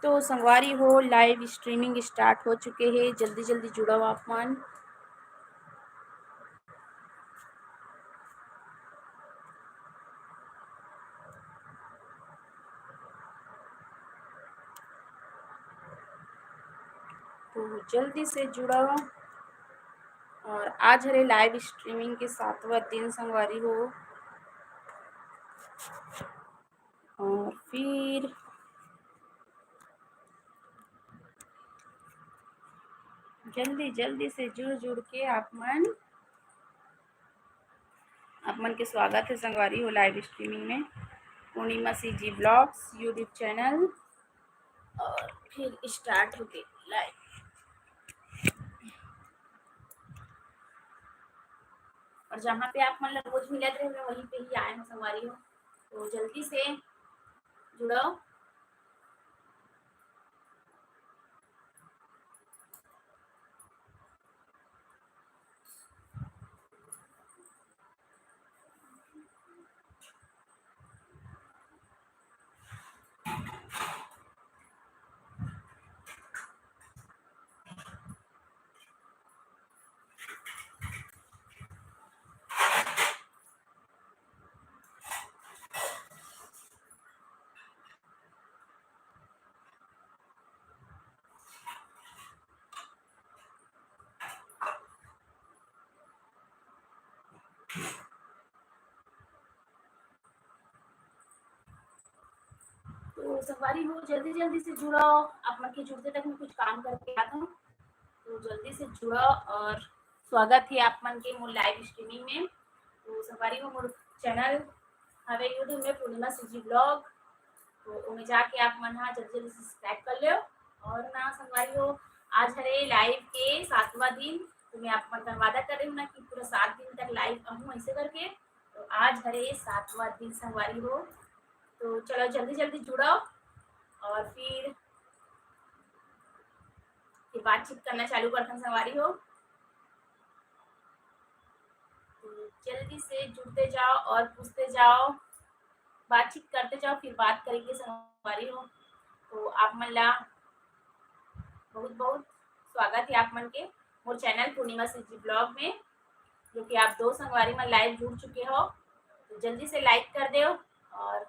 तो संगवारी हो लाइव स्ट्रीमिंग स्टार्ट हो चुके हैं, जल्दी जल्दी जुड़ो आप मन। तो जल्दी से जुड़ो। और आज हरे लाइव स्ट्रीमिंग के 7वां दिन संगवारी हो। और फिर जल्दी जल्दी से जुड़ जुड़ के आप मन के स्वागत है संगवारी हो लाइव स्ट्रीमिंग में। पूर्णिमा सीजी ब्लॉग्स यूट्यूब चैनल और फिर स्टार्ट हो गई लाइव। और जहाँ पे आप मन रोज मिलत रहे वहीं पे ही आए हैं संगवारी हो, तो जल्दी से जुड़ो। तो संगवारी हो जल्दी जल्दी से जुड़ो। आप मन के जुड़ते तक मैं कुछ काम करके आता हूँ, तो जल्दी से जुड़ो। और स्वागत है आप मन के मोर लाइव स्ट्रीमिंग में। तो संगवारी हो मोर चैनल हवे यूट्यूब में पूर्णिमा सीजी ब्लॉग, तो उनमें जाके आप मन हाँ जल्दी जल्दी सब्सक्राइब कर लो। और ना संगवारी हो आज हरे लाइव के 7वां दिन, तो मैं आप मन का वादा कर रही हूँ ना कि पूरा 7 दिन तक लाइव रहूँ ऐसे करके। तो आज हरे 7वां दिन संगवारी हो, तो चलो जल्दी जल्दी जुड़ो। और फिर बातचीत करना चालू करते हैं संगवारी हो। तो जल्दी से जुड़ते जाओ और पूछते जाओ, बातचीत करते जाओ, फिर बात करेंगे संगवारी हो। तो आप मन ला बहुत बहुत स्वागत है आप मन के मोर चैनल पूर्णिमा सीजी ब्लॉग में, जो कि आप 2 संगवारी में लाइव जुड़ चुके हो। तो जल्दी से लाइक कर दो और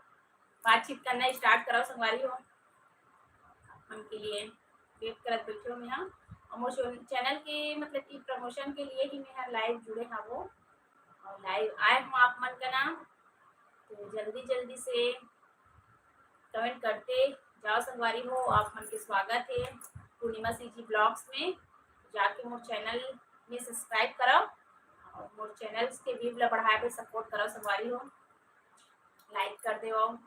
बातचीत करना स्टार्ट करो संगवारी हो। उनके लिए वेट करत बैठे हो मैं यहाँ। और मोर चैनल के मतलब कि प्रमोशन के लिए ही मैं लाइव जुड़े हाँ वो, और लाइव आए हूँ आप मन का नाम। तो जल्दी जल्दी से कमेंट करते जाओ संगवारी हो। आप मन के स्वागत है पूर्णिमा सीजी ब्लॉग्स में। जाके मोर चैनल में सब्सक्राइब करो और मोर चैनल्स के व्यू ला बढ़ाए पे सपोर्ट करो संगवारी हो, लाइक कर दो।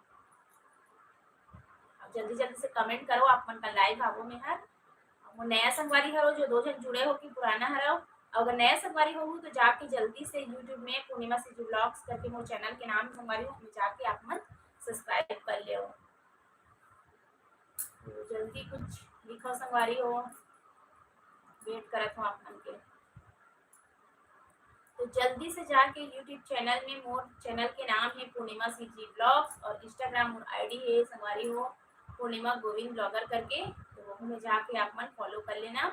जल्दी जल्दी से कमेंट करो आप मन का लाइव आवो में हर। वो नया संगवारी हरो जो 2 जन जुड़े हो कि पुराना हरो, अगर नया संगवारी हो तो जाके जल्दी से यूट्यूब में पूर्णिमा सीजी ब्लॉग्स करके मोर चैनल के नाम संगवारी हो में जाके आप मन सब्सक्राइब कर ले। तो जल्दी कुछ लिखो संगवारी हो, वेट करत हूँ आप मन के। तो जल्दी से जाके यूट्यूब चैनल में मोर चैनल के नाम है पूर्णिमा सीजी ब्लॉग्स और इंस्टाग्राम मोर आईडी है संगवारी हो पूर्णिमा गोविंद ब्लॉगर करके। तो वो में जाके आप मन फॉलो कर लेना।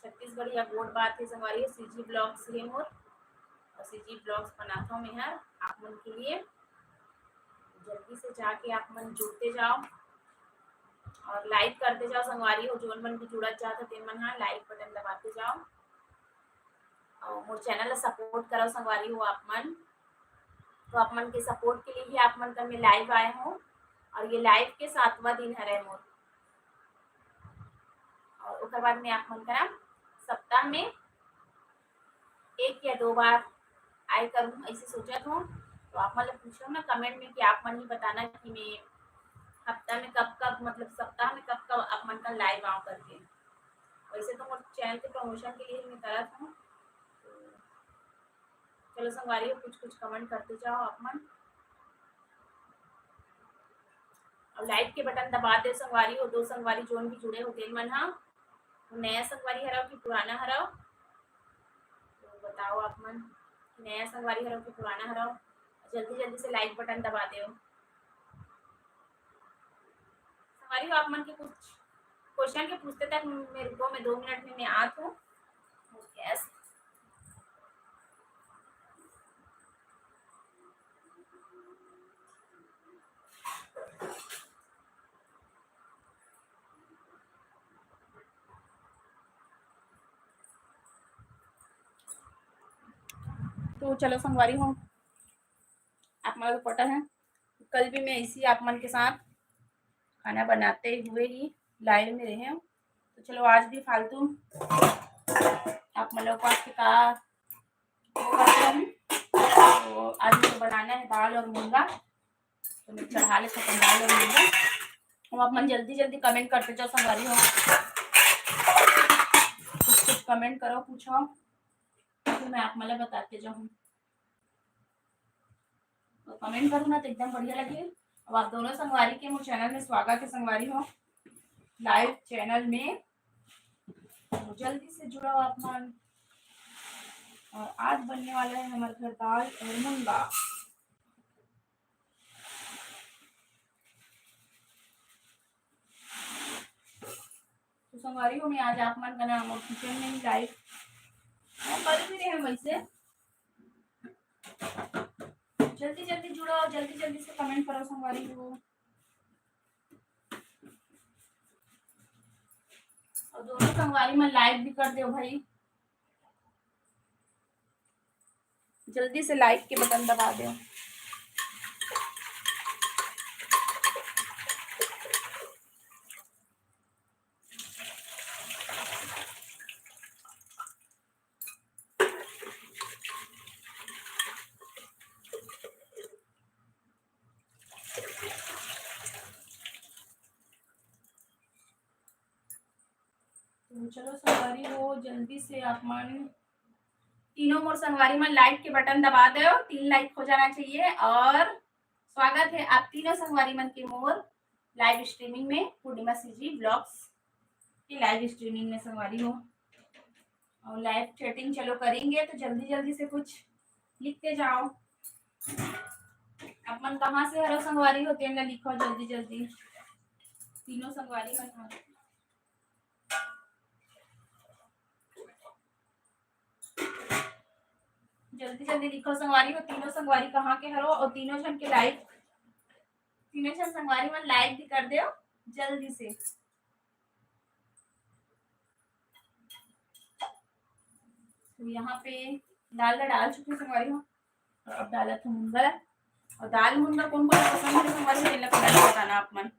छत्तीसगढ़ या बोर्ड बात है संगवारी हो सीजी ब्लॉग्स है मोर, और सीजी ब्लॉग्स बनाता हूँ मैं हर आप मन के लिए। जल्दी से जाके आप मन जुड़ते जाओ और लाइक करते जाओ संगवारी हो। जोन मन भी जुड़ा चाहते तेन मन हाँ लाइक बटन दबाते जाओ और मोर चैनल सपोर्ट करो संगवारी हो आप मन। तो आप मन के सपोर्ट के लिए ही आप मन का मैं लाइव आए हूँ, और ये लाइव के 7वां दिन है मोर। और उसके बाद में आप मन करा सप्ताह में 1 या 2 बार आए करूँ ऐसे सोचा हूँ। तो आप मतलब पूछो ना कमेंट में कि आप मन ही बताना कि मैं हफ्ता में कब कब मतलब सप्ताह में कब कब आप मन का लाइव आऊँ करके। वैसे तो मोर चैनल के प्रमोशन के लिए मैं करत हूँ। चलो संगवारी हो कुछ कुछ कमेंट करते जाओ आप मन, और लाइक के बटन दबा दे संगवारी हो। 2 संगवारी जोन भी जुड़े हो तेन मन हाँ, नया संगवारी हराओ कि पुराना हराओ, तो बताओ आप मन नया संगवारी हराओ कि पुराना हराओ। जल्दी जल्दी से लाइक बटन दबा दो संगवारी हो आप मन के कुछ क्वेश्चन के पूछते तक मेरे को मैं 2 मिनट में मैं आत हूँ। यस तो चलो संगवारी हो आप मन को पता है कल भी मैं इसी आप मन के साथ खाना बनाते हुए ही लाइव में रहे हूँ। तो चलो आज भी फालतू आप मन लोग के का तो आज मुझे बनाना है दाल और मूंगा। तो मैं चढ़ा ले सकूँ दाल और मूंगा। हम आप मन जल्दी जल्दी कमेंट करते जाओ संगवारी हो कुछ कमेंट करो पूछो तो मैं आप मतलब बताते जाऊँ। तो कमेंट करो ना तो एकदम बढ़िया लगे। अब आप दोनों संगवारी के मोर चैनल में स्वागत है संगवारी हो लाइव चैनल में। तो जल्दी से जुड़ो आप मन। और आज बनने वाला है हमारे घर दाल और मूंगा। तो संगवारी हो मैं आज आप मन बना किचन में ही लाइव कर भी रहे हैं वैसे। जल्दी जल्दी जुड़ो जल्दी जल्दी से कमेंट करो संगवारी हो। और दोनों संगवारी में लाइक भी कर दो भाई। जल्दी से लाइक के बटन दबा दो। तो चलो संगवारी हो जल्दी से आप मन तीनों मोर संगवारी में लाइक के बटन दबा दो। 3 लाइक हो जाना चाहिए। और स्वागत है आप तीनों संगवारी मन के मोर लाइव स्ट्रीमिंग में पूर्णिमा सीजी ब्लॉग्स की लाइव स्ट्रीमिंग में संगवारी हो। और लाइव चैटिंग चलो करेंगे तो जल्दी जल्दी से कुछ लिखते जाओ। आप मन कहाँ से हरो संगवारी होते हैं लिखो जल्दी जल्दी तीनों संगवारी मन। जल्दी जल्दी लिखो संगवारी हो तीनों संगवारी कहाँ के हरो। और तीनों जन के लाइक तीनों जन संगवारी मन लाइक भी कर दो जल्दी से। तो यहाँ पे दाल डाल चुकी संगवारी हो और अब डाला था मूंगा। और दाल मूंगा कौन कौन पसंद है संगवारी हो बताना आप मन।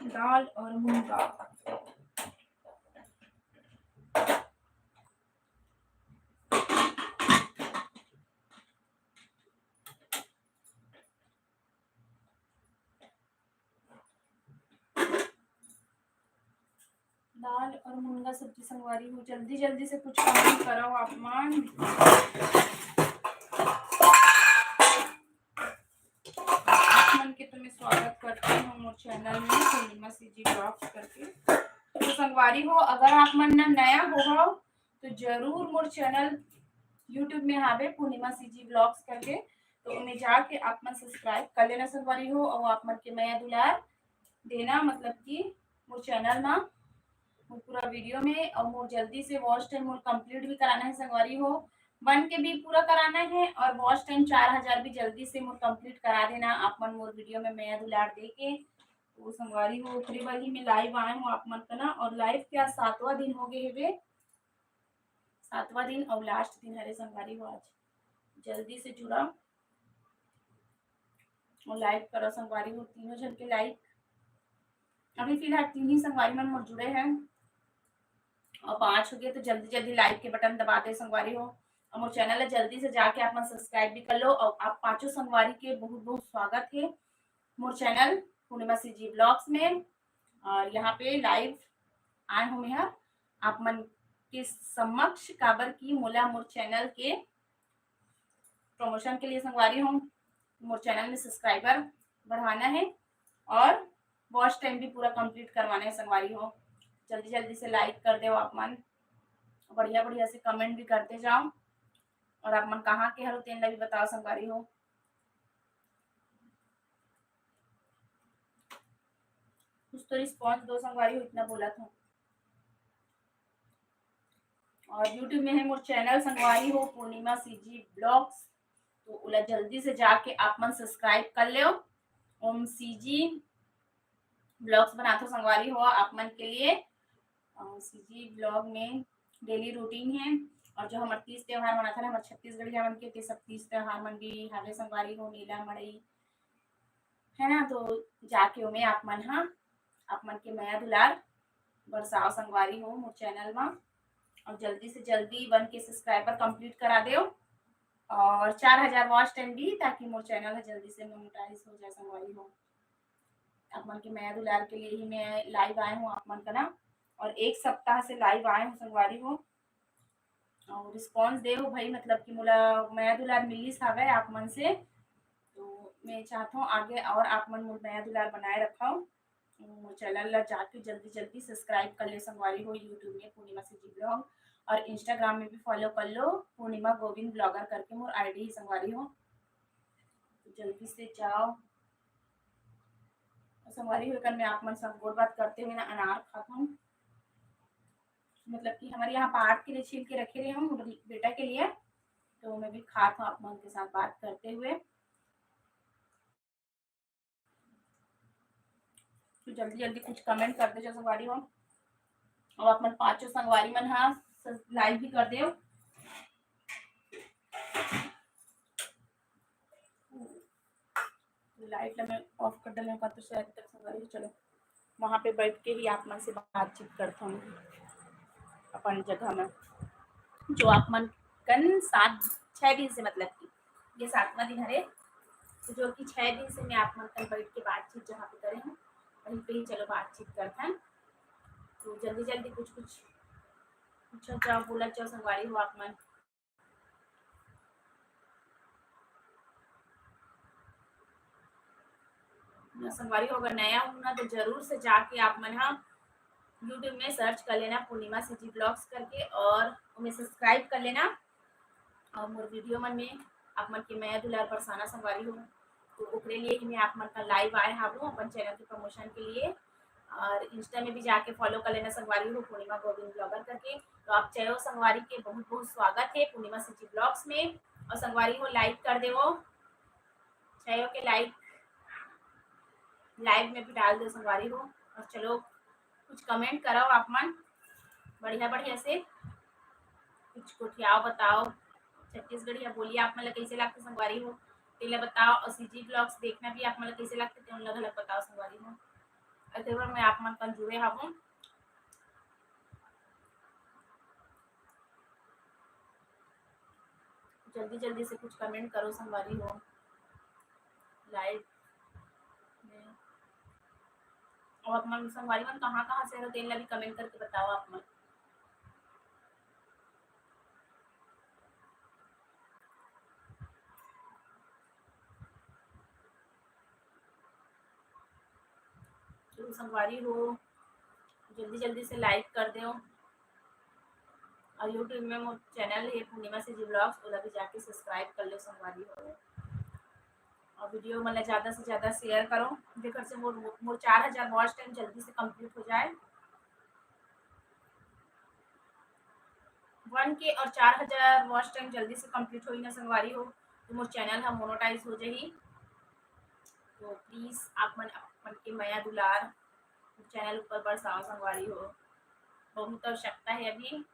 दाल और मूंगा दाल और मूंगा सब्जी संगवारी हो जल्दी जल्दी से कुछ कमेंट करो आप मन। आप मन के तो मैं स्वागत करती हूँ मोर चैनल में पूर्णिमा सीजी ब्लॉग्स करके। तो संगवारी हो अगर आप मन नया हो तो जरूर मोर चैनल यूट्यूब में हावे पूर्णिमा सीजी ब्लॉग्स करके। तो उन्हें जाके आप मन सब्सक्राइब कर लेना संगवारी हो। और आप मन के नया दुलार देना मतलब कि मोर चैनल में पूरा वीडियो में। और मोर जल्दी से वॉच टाइम मोर कंप्लीट भी कराना है संगवारी हो बन के भी पूरा कराना है। और वॉच टाइम 4000 भी जल्दी से मोर कंप्लीट करा देना आप मन मोर वीडियो में मैं दुलार दे के। तो संगवारी हो उतरी वाली में लाइव आए हूँ आप मन का ना। और लाइव क्या 7वां दिन हो गए हे 7वां दिन और लास्ट दिन हरे संगवारी हो आज जल्दी से जुड़ा और लाइक करो संगवारी हो तीनों जन के लाइक। अभी फिलहाल 3 ही संगवारी मन मोर जुड़े हैं और 5 हो गए। तो जल्दी जल्दी लाइक के बटन दबा दे संगवारी हो। और मोर चैनल है जल्दी से जाके आप मन सब्सक्राइब भी कर लो। और आप पांचों संगवारी के बहुत बहुत स्वागत है मोर चैनल पूर्णिमा सीजी ब्लॉग्स में। और यहाँ पे लाइव आए हूँ मैं आप मन के समक्ष काबर की मोला मोर चैनल के प्रमोशन के लिए संगवारी हूँ मोर चैनल में सब्सक्राइबर बढ़ाना है और वॉच टाइम भी पूरा कंप्लीट करवाना है संगवारी हो। जल्दी जल्दी से लाइक कर दो आप मन बढ़िया बढ़िया से कमेंट भी करते जाओ। और आप मन कहाँ के हरो तेन भी बताओ संगवारी हो। तो रिस्पॉन्स दो संगवारी हो, इतना बोला था। और यूट्यूब में है मोर चैनल संगवारी हो पूर्णिमा सीजी ब्लॉग्स, तो उला जल्दी से जाके आप मन सब्सक्राइब कर लो। ओम सीजी ब्लॉग्स बनाते संगवारी हो आप मन के लिए। सीजी ब्लॉग में डेली रूटीन है, और जो हमारे तीज त्योहार मनाता है हमारे छत्तीसगढ़ मन के सब तीज त्योहार मन भी हावे संगवारी हो, नीला मड़ई है ना, तो जाके उमे आप मन आप मन के माया दुलार बरसाव संगवारी हो मोर चैनल में। और जल्दी से जल्दी 1 के सब्सक्राइबर कंप्लीट करा दो, और 4000 वॉच टाइम भी, ताकि मोर चैनल है जल्दी से मोनेटाइज हो जाए संगवारी हो। आप मन के माया दुलार के लिए ही मैं लाइव आए हूँ आप मन का ना, और 1 सप्ताह से लाइव आए हूँ संगवारी हो। और रिस्पॉन्स दे हो भाई, मतलब कि मोला माया दुलार मिलिस हवे आप मन से, तो मैं चाहता हूँ आगे और आप मन मोर माया दुलार बनाए रखाओ। चैनल ला जाके जल्दी जल्दी सब्सक्राइब कर ले संगवारी हो। यूट्यूब में पूर्णिमा सीजी ब्लॉग, और इंस्टाग्राम में भी फॉलो कर लो, पूर्णिमा गोविंद ब्लॉगर करके मोर आईडी ही संगवारी हो, तो जल्दी से जाओ संगवारी हो। मैं आप मन सब गोड़ बात करते हुए ना अनार खाता हूँ, मतलब कि हमारे यहाँ पार्ट के लिए छील के रखे रहे हूँ बेटा के लिए, तो मैं भी खाता हूँ आप मन के साथ बात करते हुए। तो जल्दी जल्दी कुछ कमेंट कर दे जो संगवारी हो, और आप मन पांचों संगवारी मन हाँ लाइव भी कर दो। लाइट मैं ऑफ कर डालने का, तो शायद तक संगवारी हो। चलो वहाँ पे बैठ के ही आप मन से बातचीत करता हूँ अपन जगह में, जो आप मन कन 6 दिन से, मतलब कि ये 7वां दिन है, तो जो कि 6 दिन से मैं आप मन कन बैठ के बातचीत जहाँ पे करे हूँ वहीं पे ही चलो बातचीत करते हैं। तो जल्दी जल्दी कुछ कुछ पूछा जाओ, बोला जाओ संगवारी हो आप मन। संगवारी हो, अगर नया हूँ ना तो जरूर से जाके आप मन यूट्यूब में सर्च कर लेना पूर्णिमा सीजी ब्लॉग्स करके, और उन्हें सब्सक्राइब कर लेना। और मोर वीडियो मन में आप मन के मैं दुलार बरसाना संगवारी हो, तो ओकरे लिए ही मैं आप मन का लाइव आए हाबू अपन चैनल के प्रमोशन के लिए। और इंस्टा में भी जाके फॉलो कर लेना संगवारी हो पूर्णिमा गोविंद ब्लॉगर करके। तो आप चयो संगवारी के बहुत बहुत स्वागत है पूर्णिमा सीजी ब्लॉग्स में, और संगवारी हो लाइक कर दे, चयो के लाइक लाइव में भी डाल दो संगवारी हो। और चलो कुछ कमेंट कराओ आप मन बढ़िया बढ़िया से, कुछ कोठियाओ बताओ छत्तीसगढ़िया बोलिए आप मतलब कैसे लगते संगवारी हो, तेला बताओ। और सीजी ब्लॉग्स देखना भी आप मतलब कैसे लगते उन अलग अलग बताओ संगवारी हो। और मैं आप मन कन जुड़े हूँ, जल्दी जल्दी से कुछ कमेंट करो संगवारी हो लाइव में। और आप मन संगवारी मन कहाँ कहाँ से हो तेला भी कमेंट करके बताओ आप मन। तो संगवारी हो जल्दी जल्दी से लाइक कर दो, और यूट्यूब में मोर चैनल है पूर्णिमा सीजी ब्लॉग्स, ओला भी जाके सब्सक्राइब कर लो संगवारी हो। और वीडियो मतलब ज़्यादा से ज़्यादा शेयर करो, जेकर से मोर मोर 4000 वॉच टाइम जल्दी से कंप्लीट हो जाए। 1 के और 4000 वॉच टाइम जल्दी से कंप्लीट होई ना संगवारी हो, तो मोर चैनल हा मोनेटाइज हो जाही। तो प्लीज़ आप मन अपन के माया दुलार चैनल ऊपर बरसाओ संगवारी हो, बहुत आवश्यकता है अभी।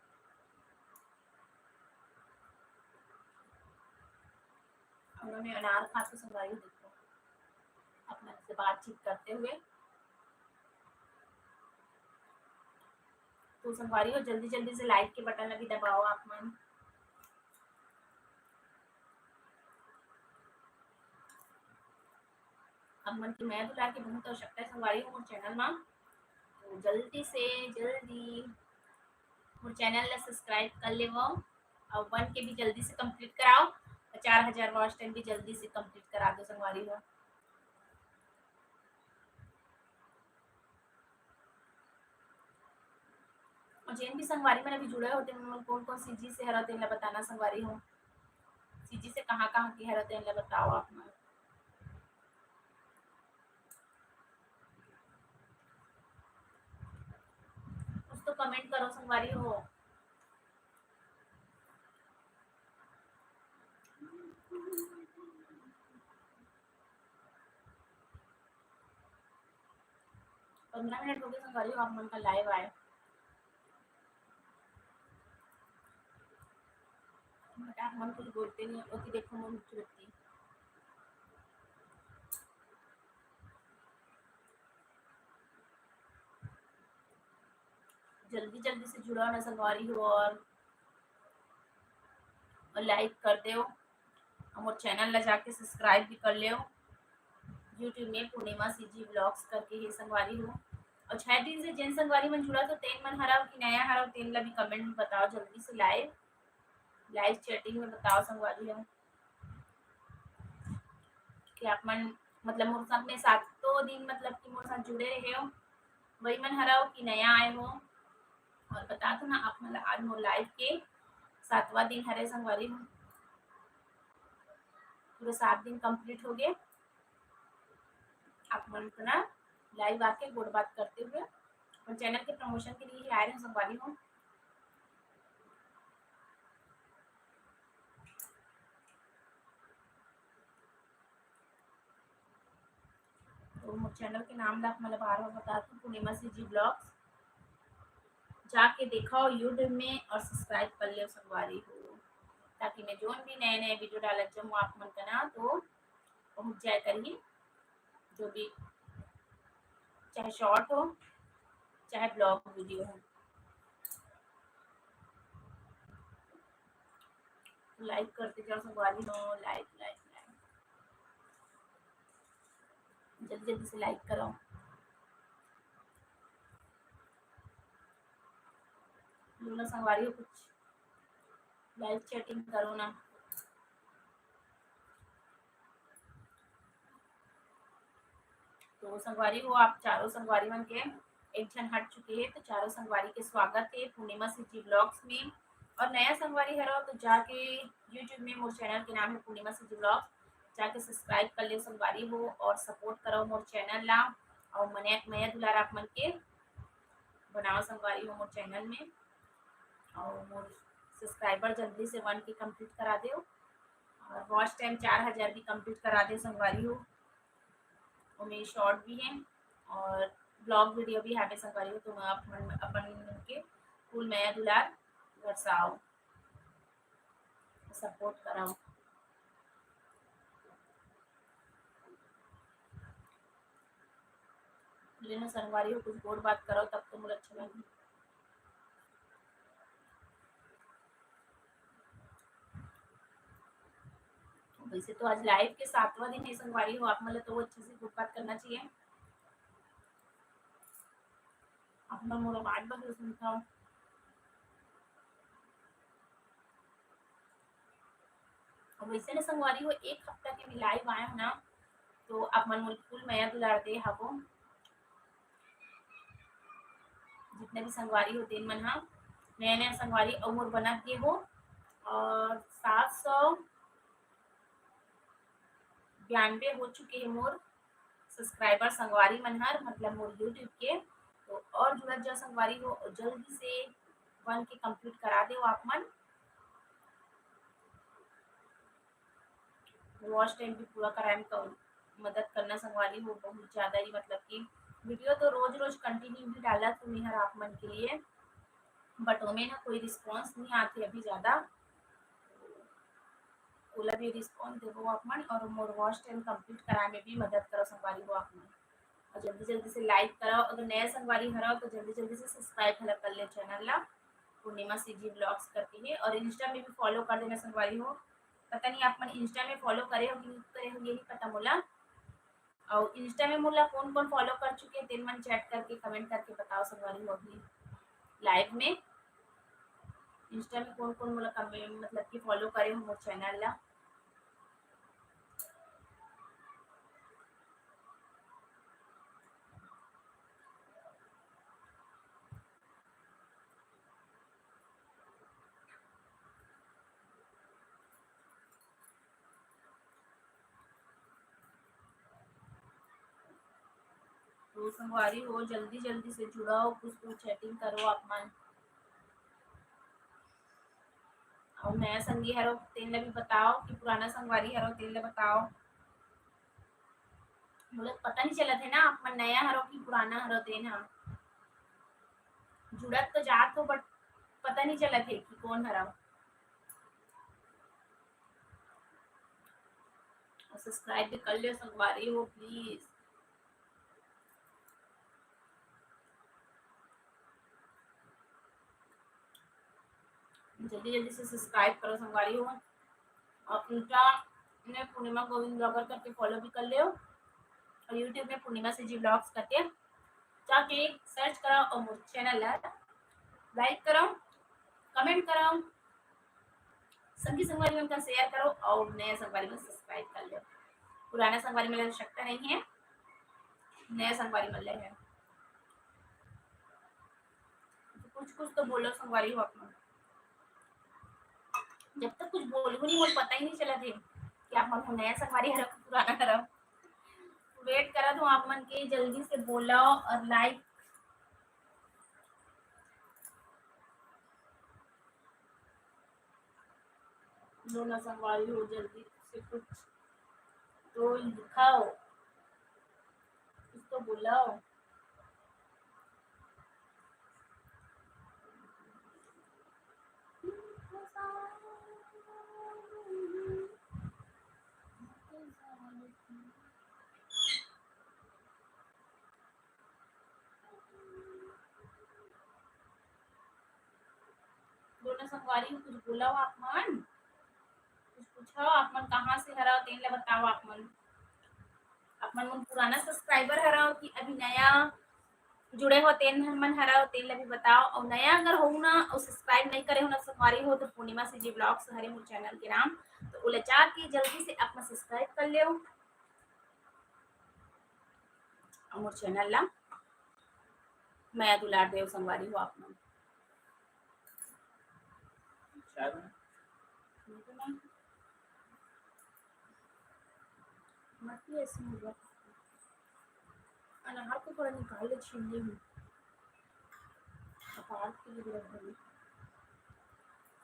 उन्होंने अनार खा के संगवारी देखो अपने से बातचीत करते हुए। तो संगवारी हो जल्दी जल्दी से लाइक के बटन अभी दबाओ आप मन। अब मन की मैं दुलार के बहुत आवश्यकता है संगवारी हो मोर चैनल में, तो जल्दी से जल्दी मोर चैनल ला सब्सक्राइब कर लेवो, और 1 के भी जल्दी से कंप्लीट कराओ, और 4000 वॉच टाइम भी जल्दी से कंप्लीट करा दो संगवारी हो। और जैन भी संगवारी में अभी जुड़े होते हैं कौन कौन सीजी से हरते हैं बताना संगवारी हो, सीजी से कहाँ कहाँ की हरते हैं बताओ आप मन। कमेंट करो संगवारी हो। पंद्रह मिनट हो गए संगवारी हो, आप मन का लाइव आए। आप मन कुछ बोलते नहीं होती, देखो मन चुपती। जल्दी जल्दी से जुड़ो ना संगवारी हो, और लाइक कर दो, और चैनल ला जाके सब्सक्राइब भी कर लियो। यूट्यूब में पूर्णिमा सीजी ब्लॉग्स करके ही संगवारी हो। और 6 दिन से जिन संगवारी मन जुड़ा तो तेन मन हराओ कि नया हराओ, तेन ला भी कमेंट में बताओ जल्दी से। लाइव लाइव चैटिंग में बताओ संगवारी हो कि आप मन मतलब मोर साथ में 7 दिन मतलब कि मोर साथ जुड़े रहे हो, वही मन हराओ कि नया आए हो। और बता दो ना आप मतलब आज मोर लाइव के 7वां दिन हरे संगवारी हो, पूरे 7 दिन कंप्लीट हो गए। आप मन को ना लाइव आके गुड बात करते हुए और चैनल के प्रमोशन के लिए ही आए रहे संगवारी हो। तो मोर चैनल के नाम ला मतलब बार बार बता दूं, पूर्णिमा सीजी ब्लॉग्स जाके देखो यूट्यूब में और सब्सक्राइब कर लियो संगवारी हो, ताकि मैं जो भी नए नए वीडियो डालत जाऊँ आप मन का ना तो पहुँच जाए करिए। जो भी चाहे शॉर्ट हो चाहे ब्लॉग वीडियो हो। लाइक करते जाओ संगवारी हो, लाइक लाइक लाइक जल्दी जल्दी से लाइक करो। लूना संगवारी हो, कुछ लाइव चैटिंग करो ना। तो संगवारी हो आप चारों संगवारी मन के एक जन हट चुके हैं, तो चारों संगवारी के स्वागत है पूर्णिमा सिटी ब्लॉग्स में। और नया संगवारी है तो जाके यूट्यूब में मोर चैनल के नाम है पूर्णिमा सिटी ब्लॉग्स, जाके सब्सक्राइब कर ले संगवारी हो और सपोर्ट करो मोर चैनल ला। और मने मया दुलार आप मन के बनाओ संगवारी हो मोर चैनल में, और मोर सब्सक्राइबर जल्दी से 1 के कंप्लीट करा दो, और वॉच टाइम 4000 भी कंप्लीट करा दे संगवारी हो। और मेरी शॉर्ट भी है और ब्लॉग वीडियो भी है संगवारी हो, तो मैं अपन के फुल मया दुलार बरसाओ, सपोर्ट कराओ। लेना संगवारी हो कुछ बोल बात करो तब तो मुझे अच्छा लगे। वैसे तो आज लाइव के 7वां दिन है संगवारी हो, आप मतलब तो अच्छे से गुड बात करना चाहिए। अपना मोर आवाज बस सुनता हूँ। और वैसे ना संगवारी हो एक हफ्ता के भी लाइव आए हो ना, तो आप मन मोल फुल मया दुलार दे हबो। जितने भी संगवारी हो दिन मन हा नया नया संगवारी और मोर बना के हो, और 792 हो चुके हैं मोर सब्सक्राइबर संगवारी मनहर मतलब मोर यूट्यूब के। तो और जुड़ा जा संगवारी हो जल्दी से 1 के कंप्लीट करा दो आप मन। वॉच टाइम भी पूरा कराए में मदद करना संगवारी हो बहुत ज़्यादा ही, मतलब कि वीडियो तो रोज रोज कंटिन्यू भी डाला तुम हर आप मन के लिए, बट उनमें ना कोई रिस्पॉन्स नहीं आती अभी ज़्यादा। ओला भी रिस्पॉन्स देवो आप मन, और मोर वॉच टाइम कंप्लीट कराए में भी मदद करो संगवारी हो आप मन। और जल्दी जल्दी से लाइक कराओ, अगर नया संगवारी हराओ तो जल्दी जल्दी से सब्सक्राइब हला कर ले चैनल ला पूर्णिमा सीजी ब्लॉग्स करके है। और इंस्टा में भी फॉलो कर देना संगवारी हो। पता नहीं आप मन इंस्टा में फॉलो करे हो कि नहीं करे हो, ये नहीं पता मोला। और इंस्टा में मोला कौन कौन फॉलो कर चुके हैं तेन मन चैट करके कमेंट करके बताओ संगवारी हो अभी लाइव में इंस्टा में कौन कौन मोला कमेंट मतलब कि फॉलो करे हो मोर चैनल ला। तो संगवारी हो जल्दी जल्दी से जुड़ाओ, कुछ कुछ चैटिंग करो आप मन। और नया संगी हरो तेन भी बताओ कि पुराना संगवारी हरो तेन बताओ। बोले पता नहीं चला थे ना आप मन नया हरो कि पुराना हरो तेन हा जुड़त तो जात हो बट पता नहीं चला थे कि कौन हरा। सब्सक्राइब भी कर लियो संगवारी हो प्लीज। जल्दी जल्दी से सब्सक्राइब करो संगवारी हो। और इंस्टा में पूर्णिमा गोविंद ब्लॉगर करके फॉलो भी कर लियो और यूट्यूब में पूर्णिमा से जी ब्लॉग्स करके जाके सर्च करो और मुझे चैनल लाइक करो कमेंट करो संगी संगवारी में उनका शेयर करो और नया संगवारी में सब्सक्राइब कर लो। पुराना संगवारी में आवश्यकता नहीं है, नया संगवारी में है। तो कुछ तो बोलो संगवारी हो अपना। जब तक कुछ बोलू नहीं मुझे पता ही नहीं चला थे कि आप मन नया संगवारी हरा पुराना हरा। वेट करा तो आप मन के जल्दी से बोलो और लाइक दोनों संगवारी हो जल्दी से कुछ तो दिखाओ कुछ तो बुलाओ। दोनों संगवारी कुछ बुलाओ आप मन कुछ पूछो आप मन कहाँ से हरा तेन ला बताओ आप मन पुराना सब्सक्राइबर हरा कि अभी नया जुड़े हो तेन मन हरा तेन ला भी बताओ और नया अगर हो ना और सब्सक्राइब नहीं करे हो ना संगवारी हो तो पूर्णिमा से जी ब्लॉग्स हरे मोर चैनल के नाम तो उले जाके जल्दी से अपना सब्सक्राइब कर लियो और मोर चैनल ला मैं दुलार देव संगवारी हो आप मन। मत ऐसे होगा अनार को थोड़ा निकाल ले छीन ली हूँ अपार के लिए रख दूँगी।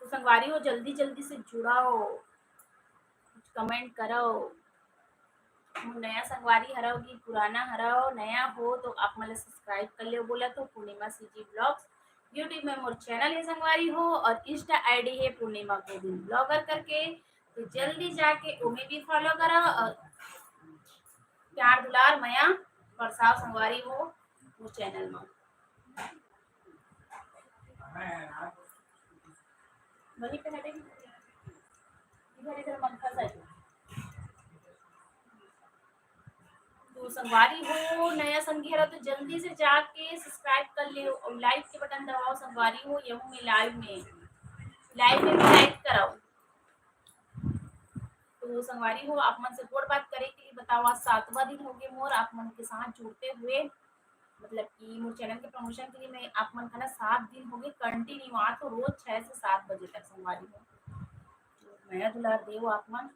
तो संगवारी हो जल्दी जल्दी से जुड़ाओ कुछ कमेंट करो। नया संगवारी हराओ कि पुराना हराओ नया हो तो आप मतलब सब्सक्राइब कर लियो बोला तो पूर्णिमा सीजी ब्लॉग्स यूट्यूब में मोर चैनल है संगवारी हो और इंस्टा आईडी है पूर्णिमा गोविंद ब्लॉगर करके तो जल्दी जाके उन्हें भी फॉलो करो और प्यार दुलार मया बरसाव संगवारी हो वो चैनल में वही पे हटेगी इधर इधर पंखा साइड तो संगवारी हो नया संगी हरा तो जल्दी से जाके सब्सक्राइब कर लियो और लाइक के बटन दबाओ संगवारी हो यहू में लाइव में भी लाइक कराओ। तो संगवारी हो आप मन से और बात करे कि बताओ आज 7वां दिन हो गए मोर आप मन के साथ जुड़ते हुए मतलब कि मोर चैनल के प्रमोशन के लिए मैं आप मन का ना 7 दिन हो गए कंटिन्यू आ तो रोज 6 से 7 बजे तक संगवारी हो तो नया दुलार देव आप मन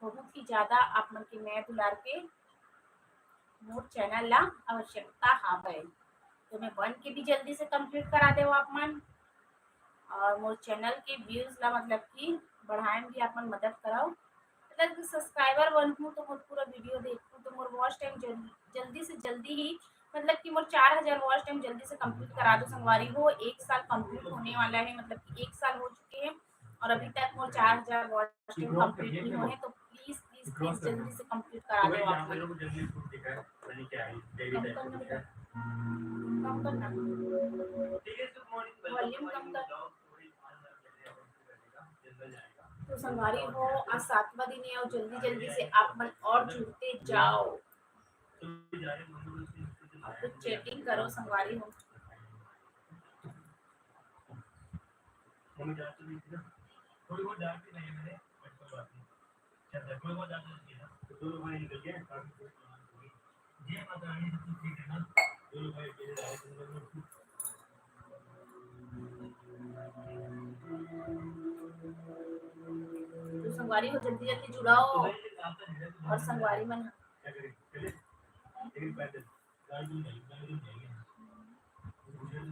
बहुत ही ज्यादा आप मन के नया दुलार के मोर चैनल ला आवश्यकता हावे तो मैं बन के भी जल्दी से कंप्लीट करा दे आप मन और मोर चैनल के व्यूज ला मतलब कि बढ़ाए भी आप मन मदद कराओ मतलब कि सब्सक्राइबर बनूँ तो मोर पूरा वीडियो देखूँ तो मोर वॉच टाइम जल्दी से जल्दी ही मतलब कि मोर 4000 वॉच टाइम जल्दी से कंप्लीट करा दो संगवारी हो 1 साल कंप्लीट होने वाला है मतलब कि 1 साल हो चुके हैं और अभी तक मोर 4000 वॉच टाइम कंप्लीट नहीं हुए तो प्लीज प्लीज प्लीज जल्दी से कंप्लीट करा दो आप कम करना वॉल्यूम कम कर। तो संगवारी हो आज 7वां दिन है और जल्दी जल्दी से आप मन और जुड़ते जाओ और कुछ चैटिंग करो संगवारी हो तो संगवारी हो जल्दी जल्दी जुड़ाओ और संगवारी मन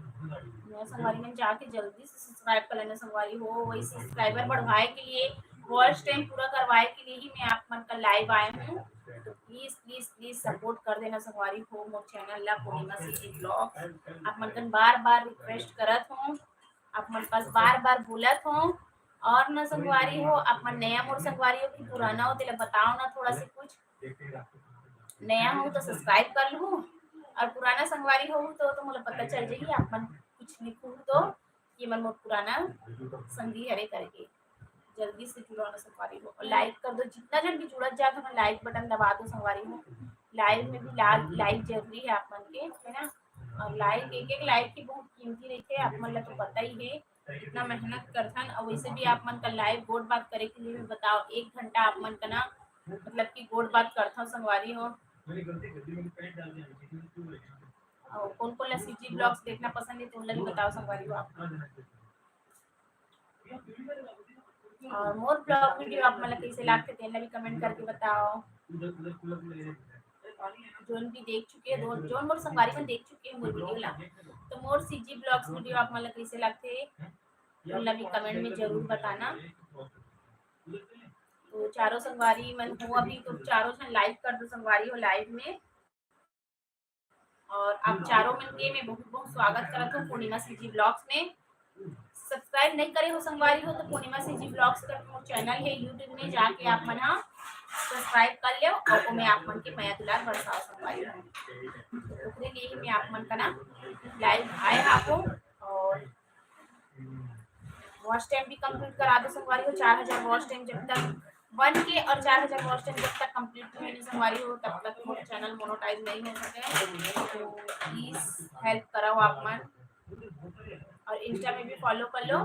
नया संगवारी में जाके जल्दी से सब्सक्राइब कर लेना संगवारी हो। वही सब्सक्राइबर बढ़वाए के लिए, वॉच टाइम पूरा करवाए के लिए ही मैं आप मन का लाइव आया हूँ। तो प्लीज प्लीज प्लीज सपोर्ट कर देना संगवारी हो मोर चैनल ला पूर्णिमा सिटी ब्लॉग। आप मन कन बार बार रिक्वेस्ट करत हूँ, आप मन पास बार बार बोलत हूँ। और न संगवारी हो आप मन नया मोर संगवारी हो कि पुराना हो तेला बताओ ना थोड़ा सा कुछ। नया हो तो सब्सक्राइब कर लूँ, और पुराना संगवारी हो तो मुझे पता चल जाएगी आप मन कुछ लिखूँ तो कि मन मोर पुराना संगी हरे करके। जल्दी से जुड़ो ना संगवारी हो, और लाइक कर दो। जितना जन भी जुड़त जाए तो लाइक बटन दबा दो संगवारी हो। लाइव में भी लाइक जरूरी है आप मन के, है ना। और लाइक एक एक लाइक की बहुत कीमती रहती है, आप मन ला तो पता ही है कितना मेहनत करथन। और वैसे भी आप मन का लाइव गोड बात करे के लिए भी बताओ 1 घंटा आप मन का ना मतलब कि गोड बात करथा संगवारी हो। और कौन कौन ला सीजी ब्लॉग्स देखना पसंद है तो उन भी बताओ संगवारी हो आप। और मोर ब्लॉग वीडियो आप मतलब कैसे लागते तेन ला भी कमेंट करके बताओ। जोन भी देख चुके हैं जोन मोर संगवारी में देख चुके हैं मोर वीडियो ला, तो मोर सीजी ब्लॉग्स वीडियो आप मतलब कैसे लागते उन भी कमेंट में जरूर बताना। तो चारों संगवारी मन हो अभी तो चारों जन लाइव कर दो संगवारी हो लाइव में। और आप चारों मन के मैं बहुत बहुत स्वागत करत हूँ पूर्णिमा सीजी ब्लॉग्स में। सब्सक्राइब नहीं करे हो संगवारी हो तो पूर्णिमा सीजी ब्लॉग्स का चैनल है यूट्यूब में, जाके आप मन सब्सक्राइब कर लो और मैं आप मन के माया दुलार बरसाओ संगवारी हो। तो ओकरे लिए ही मैं आप मन का ना लाइव आए आपको। और वॉच टाइम भी कंप्लीट करा दो संगवारी हो। 4000 वॉच टाइम जब तक 1K और 4000 वॉच टाइम जब तक कंप्लीट नहीं संगवारी हो तब तक मेरा चैनल मोनेटाइज नहीं हो सके। तो प्लीज हेल्प कराओ आप मन। और इंस्टा में भी फॉलो कर लो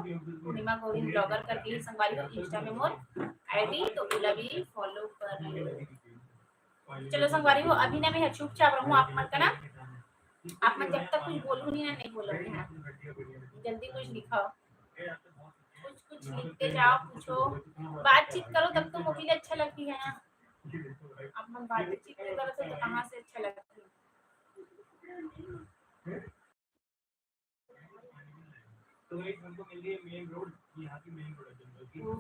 पूर्णिमा गोविंद ब्लॉगर करके ही संगवारी हो इंस्टा में मोर आईडी, तो उला भी फॉलो कर लो। चलो संगवारी हो अभी ना मैं चुपचाप रहूं आप मन का ना, आप मन जब तक कुछ बोलू नहीं बोलोगे। हाँ जल्दी कुछ लिखाओ, कुछ कुछ लिखते जाओ, पूछो बातचीत करो तब तो मूवी अच्छा लगती है ना। आप मन बातचीत नहीं करो तो कहाँ से अच्छा लगती है। तो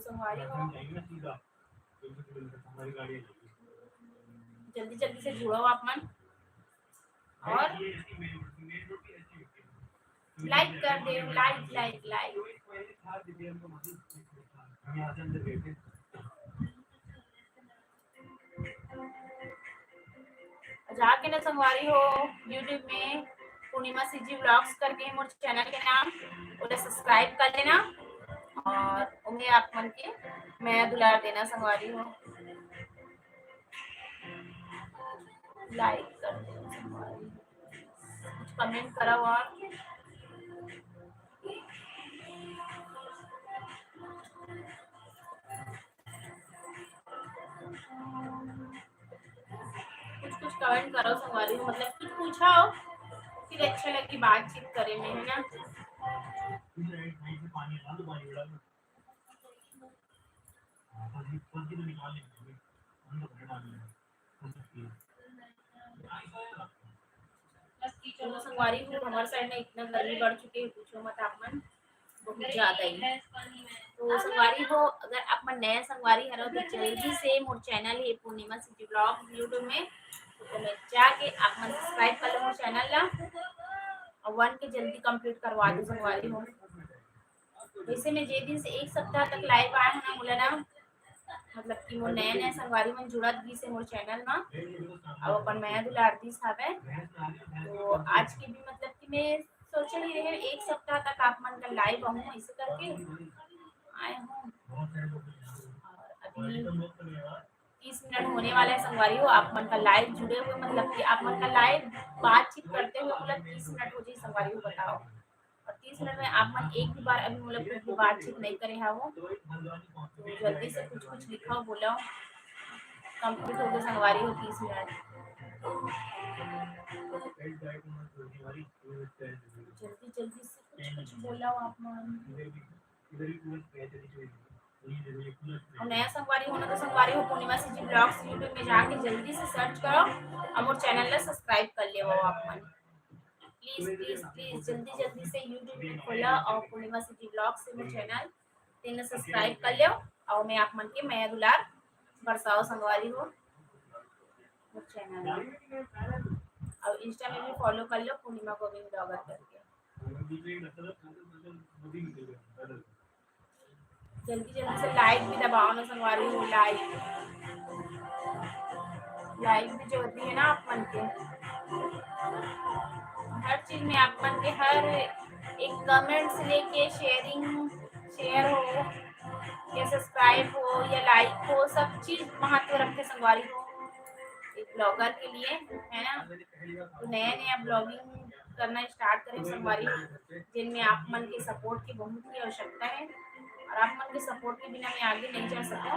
संगवारी हो जल्दी जल्दी से जुड़ो आप मन, और लाइक कर दे लाइक लाइक लाइक। जाके ना संगवारी हो यूट्यूब में पूर्णिमा सीजी ब्लॉग्स करके मोर चैनल के नाम उन्हें सब्सक्राइब कर लेना। और उन्हें आप मन के मैं दुलार देना संगवारी हो, लाइक कर देना संगवारी, कुछ कमेंट करो। और कुछ कुछ कमेंट करो संगवारी हो, मतलब कुछ पूछा हो फिर अच्छा लगी बातचीत करे में, है ना। चलो संगवारी हो हमारे साइड में इतना गर्मी बढ़ चुकी है पूछो मत आप मन, बहुत ज्यादा ही। तो संगवारी हो अगर आप मन नया संगवारी हरो तो जल्दी से मोर चैनल है पूर्णिमा सिटी ब्लॉग यूट्यूब में, तो मैं जाके आप मन सब्सक्राइब कर लो मोर चैनल ला और 1K जल्दी कंप्लीट करवा दो संगवारी हो। वैसे मैं जे दिन से 1 सप्ताह तक लाइव आया हूँ ना बोला ना, मतलब कि मोर नया नया संगवारी मन जुड़त भी से मोर चैनल में अब अपन नया दुलारती हवे। तो आज के भी मतलब कि मैं सोच रही रहे 1 सप्ताह तक आप मन का लाइव आऊँ ऐसे करके आए हूँ। और अभी 30 मिनट होने वाला है संगवारी हो, आप मन का लाइव जुड़े हुए मतलब कि आप मन का लाइव बातचीत करते हुए मतलब 30 मिनट हो जाए संगवारी हो बताओ। और 30 मिनट में आप मन एक भी बार अभी मतलब कुछ भी बातचीत नहीं करे है वो, तो जल्दी से कुछ कुछ लिखा बोला कंप्लीट हो गया संगवारी हो 30 मिनट। जल्दी जल्दी से कुछ कुछ बोला आप मन। और नया संगवारी होना तो संगवारी हो पूर्णिमा सीजी ब्लॉग्स यूट्यूब में जाके जल्दी से सर्च करो और मोर चैनल ला सब्सक्राइब कर ले आप मन। प्लीज प्लीज प्लीज जल्दी जल्दी से यूट्यूब में खोला और पूर्णिमा सिटी ब्लॉग से मेरे चैनल तेने सब्सक्राइब कर लियो और मैं आप मन के मैं दुलार बरसाओ संगवारी हो चैनल और इंस्टा में भी फॉलो कर लो पूर्णिमा गोविंद ब्लॉगर करके। जल्दी जल्दी से लाइक भी दबाओ ना संगवारी हो, लाइक भी जो होती है ना आप मन के हर चीज में आप मन के हर एक कमेंट से लेके शेयर हो या सब्सक्राइब हो या लाइक हो, सब चीज महत्व रखते संगवारी हो एक ब्लॉगर के लिए, है ना। तो नया नया ब्लॉगिंग करना स्टार्ट करें संगवारी, जिनमें आप मन के सपोर्ट की बहुत ही आवश्यकता है और आप मन के सपोर्ट के बिना मैं आगे नहीं जा सकता।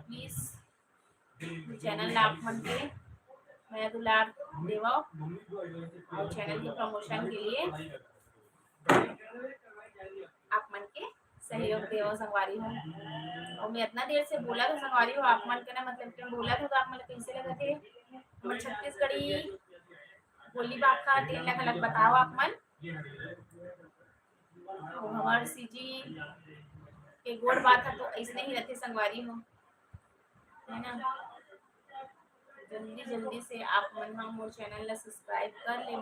प्लीज चैनल आप मन के मैं दुलार देवा और चैनल के प्रमोशन के लिए आप मन के सहयोग देवा संगवारी हो। और मैं इतना देर से बोला था संगवारी हो आप मन के ना मतलब कि बोला था तो आप मन कैसे लगा थे हमर छत्तीसगढ़ी बोली बाखा तेन लग अलग बताओ आप मन। तो हमार सीजी के गोड़ बात है तो ऐसे ही रहते संगवारी हो, है ना। जल्दी जल्दी से आप मन मोर चैनल ला सब्सक्राइब कर ले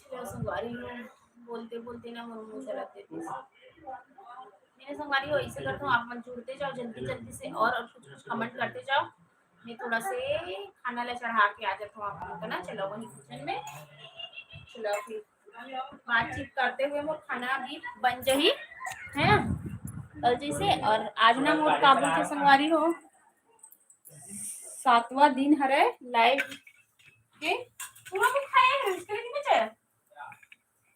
चलो संगवारी हो। बोलते बोलते ना मोर मुंह चलाते थे मेरे संगवारी हो, ऐसे करता हूँ आप मन जुड़ते जाओ जल्दी जल्दी से और कुछ कुछ कमेंट करते जाओ। मैं थोड़ा से खाना ला चढ़ा के आ जाता हूँ आप लोगों का ना, चलो वही किचन में चलो फिर बातचीत करते हुए मोर खाना भी बन जाही, है ना जल्दी से। और आज ना मोर काबुल के संगवारी हो 7वां दिन हरे लाइव के पूरा कुछ खाया है उसके लिए बचाया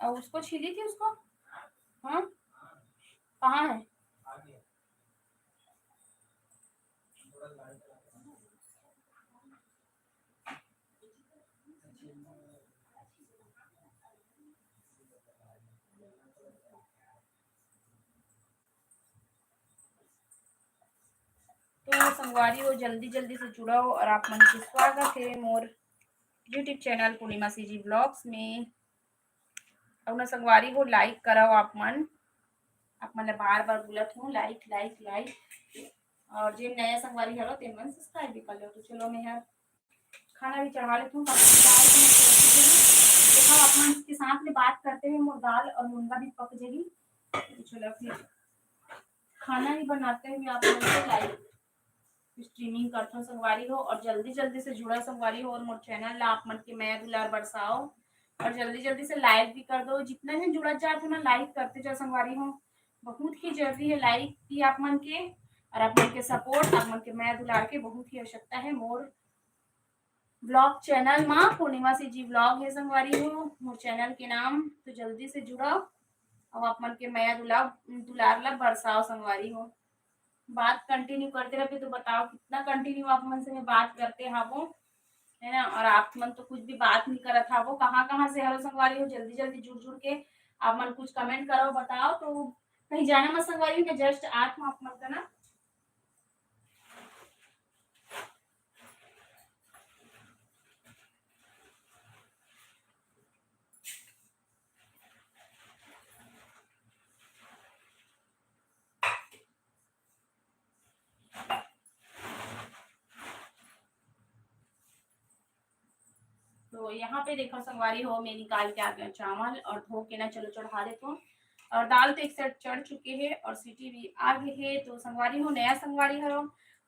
और उसको छीली थी उसको, हाँ कहाँ है तो संगवारी हो जल्दी जल्दी से जुड़ो और आप मन के स्वागत है मोर यूट्यूब चैनल पूर्णिमा सीजी ब्लॉग्स में। और संगवारी हो लाइक करो आप मन बार बार बोलत हूँ लाइक लाइक लाइक और जो नया संगवारी हरो ते मन सब्सक्राइब भी कर लो। तो चलो मैं यार खाना भी चढ़ा लेती हूँ देखो आप मन के साथ में बात करते हुए मोर दाल और मुनगा भी पक जाएगी। तो चलो फिर खाना ही बनाते हुए आप मन से लाइव स्ट्रीमिंग करते हो संगवारी हो और जल्दी जल्दी से जुड़ा संगवारी हो और मोर चैनल ला आप मन के मैं दुलार बरसाओ और जल्दी जल्दी से लाइक भी कर दो। जितना भी जुड़ा जाए ना लाइक करते जाओ संगवारी हो, बहुत ही जरूरी है लाइक की आप मन के और आप मन के सपोर्ट आप मन के मैं दुलार के बहुत ही आवश्यकता है। मोर ब्लॉग चैनल माँ पूर्णिमा सीजी ब्लॉग है संगवारी हो मोर चैनल के नाम, तो जल्दी से जुड़ो और आप मन के मैं दुलार ला बरसाओ संगवारी हो। बात कंटिन्यू करते रहे तो बताओ कितना कंटिन्यू आप मन से मैं बात करते हावो, है ना। और आप मन तो कुछ भी बात नहीं करत हावो, कहाँ कहाँ से हरो संगवारी हो जल्दी जल्दी जुड़ जुड़ के आप मन कुछ कमेंट करो बताओ। तो कहीं जाना मत संगवारी मैं जस्ट आज आप मन का ना तो यहाँ पे देखो संगवारी हो मैं निकाल के आ गया चावल और धो के ना चलो चढ़ा देता हूँ और दाल तो एक साइड चढ़ चुके हैं और सीटी भी आ गई है। तो संगवारी हो नया संगवारी हो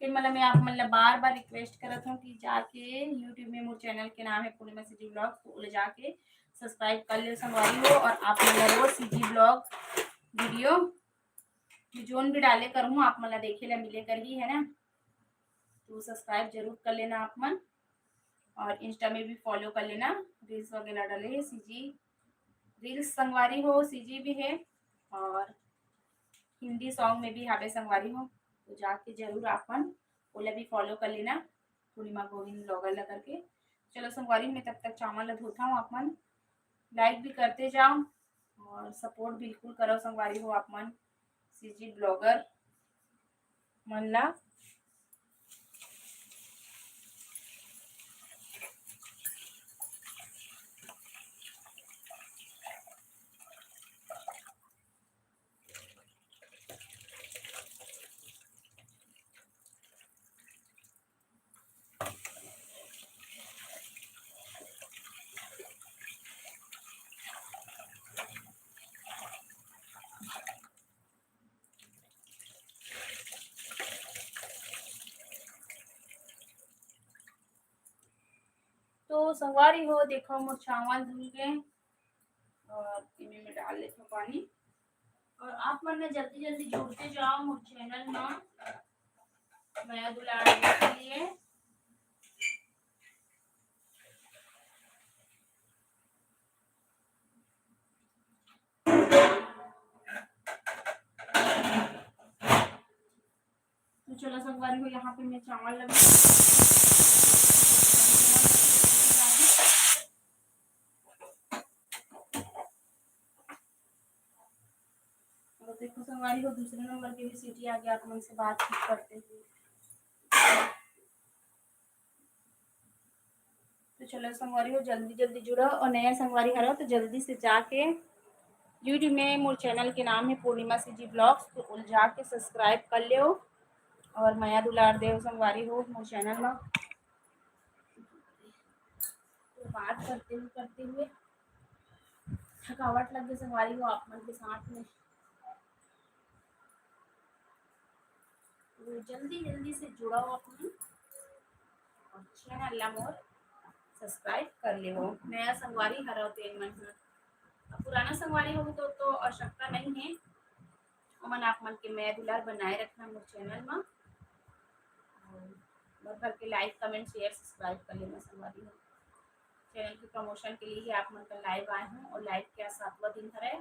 फिर मतलब मैं आप मतलब बार बार रिक्वेस्ट करत हूँ कि जाके यूट्यूब में मोर चैनल के नाम है पूर्णिमा सीजी ब्लॉग, तो ले जाके सब्सक्राइब कर ले संगवारी हो और आप मतलब रोज सीजी ब्लॉग वीडियो जोन भी डाले करूँ आप मतलब देखे ला मिले कर ही, है ना। तो सब्सक्राइब जरूर कर लेना आप मन और इंस्टा में भी फॉलो कर लेना, रील्स वगैरह डाले है सीजी रील्स संगवारी हो सीजी भी है और हिंदी सॉन्ग में भी हावे संगवारी हो, तो जाके जरूर आपन ओला भी फॉलो कर लेना पूर्णिमा गोविंद ब्लॉगर ला करके। चलो संगवारी में तब तक चावल ला धोता हूँ, आपन लाइक भी करते जाओ और सपोर्ट बिल्कुल करो संगवारी हो आप मन सीजी ब्लॉगर मन ला। हो संगवारी हो देखो मोर चावल धुल गए और इन्हें में डाल लेते पानी और आप मन ने जल्दी जल्दी जुड़ते जाओ मोर चैनल में मैं दुलार के लिए। तो चलो संगवारी हो यहाँ पे मैं चावल लगा और देखो संगवारी हो दूसरे नंबर की भी सीटी आ गया आप मन से बातचीत करते हुए। तो चलो संगवारी हो जल्दी जल्दी जुड़ो और नया संगवारी हरो तो जल्दी से जाके यूट्यूब में मोर चैनल के नाम है पूर्णिमा सीजी ब्लॉग्स तो उल जाके सब्सक्राइब कर लियो और माया दुलार देव संगवारी हो मोर चैनल में। तो बात करते हुए थकावट लग गई संगवारी हो आप मन के साथ में तो जल्दी जल्दी से जुड़ो अपनी और चैनल ला मोर सब्सक्राइब कर लियो। नया संगवारी हरो तेन मन पुराना संगवारी हो तो आवश्यकता नहीं है मन आप मन के मैं दुलार बनाए रखना मोर चैनल में भर भर के लाइक कमेंट शेयर सब्सक्राइब कर लेना संगवारी हो। चैनल की प्रमोशन के लिए ही आप मन का लाइव आए हूँ और लाइव क्या 7वां दिन है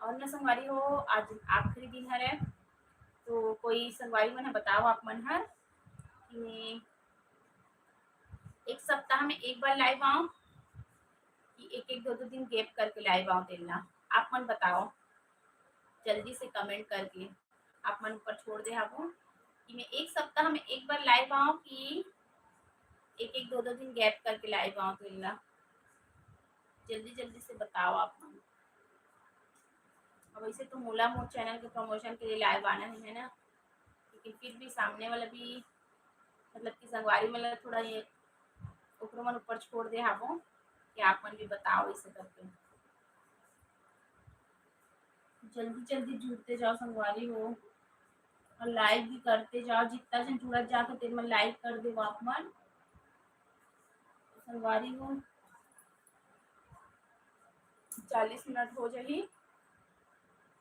और न संगवारी हो आज आखिरी दिन है तो कोई संगवारी मन बताओ आप मन हर कि एक सप्ताह में एक बार लाइव आओ कि एक एक दो दो दिन गैप करके लाइव आओ तेलना आप मन बताओ जल्दी से कमेंट करके आप मन ऊपर छोड़ दे आपको कि मैं एक सप्ताह में एक बार लाइव आऊँ कि एक एक दो दो दिन गैप करके लाइव आऊँ तेलना जल्दी जल्दी से बताओ आप मन। अब वैसे तो मोला मोर चैनल के प्रमोशन के लिए लाइव आना है ना लेकिन फिर भी सामने वाला भी मतलब कि संगवारी मतलब थोड़ा ये ऊपर मन ऊपर छोड़ दे हाबो कि आप मन भी बताओ इसे करके जल्दी जल्दी जुड़ते जाओ संगवारी हो और लाइक भी करते जाओ जितना जन जुड़ा जाकर तेरे में लाइक कर दे आप मन संगवारी हो 40 मिनट हो जाही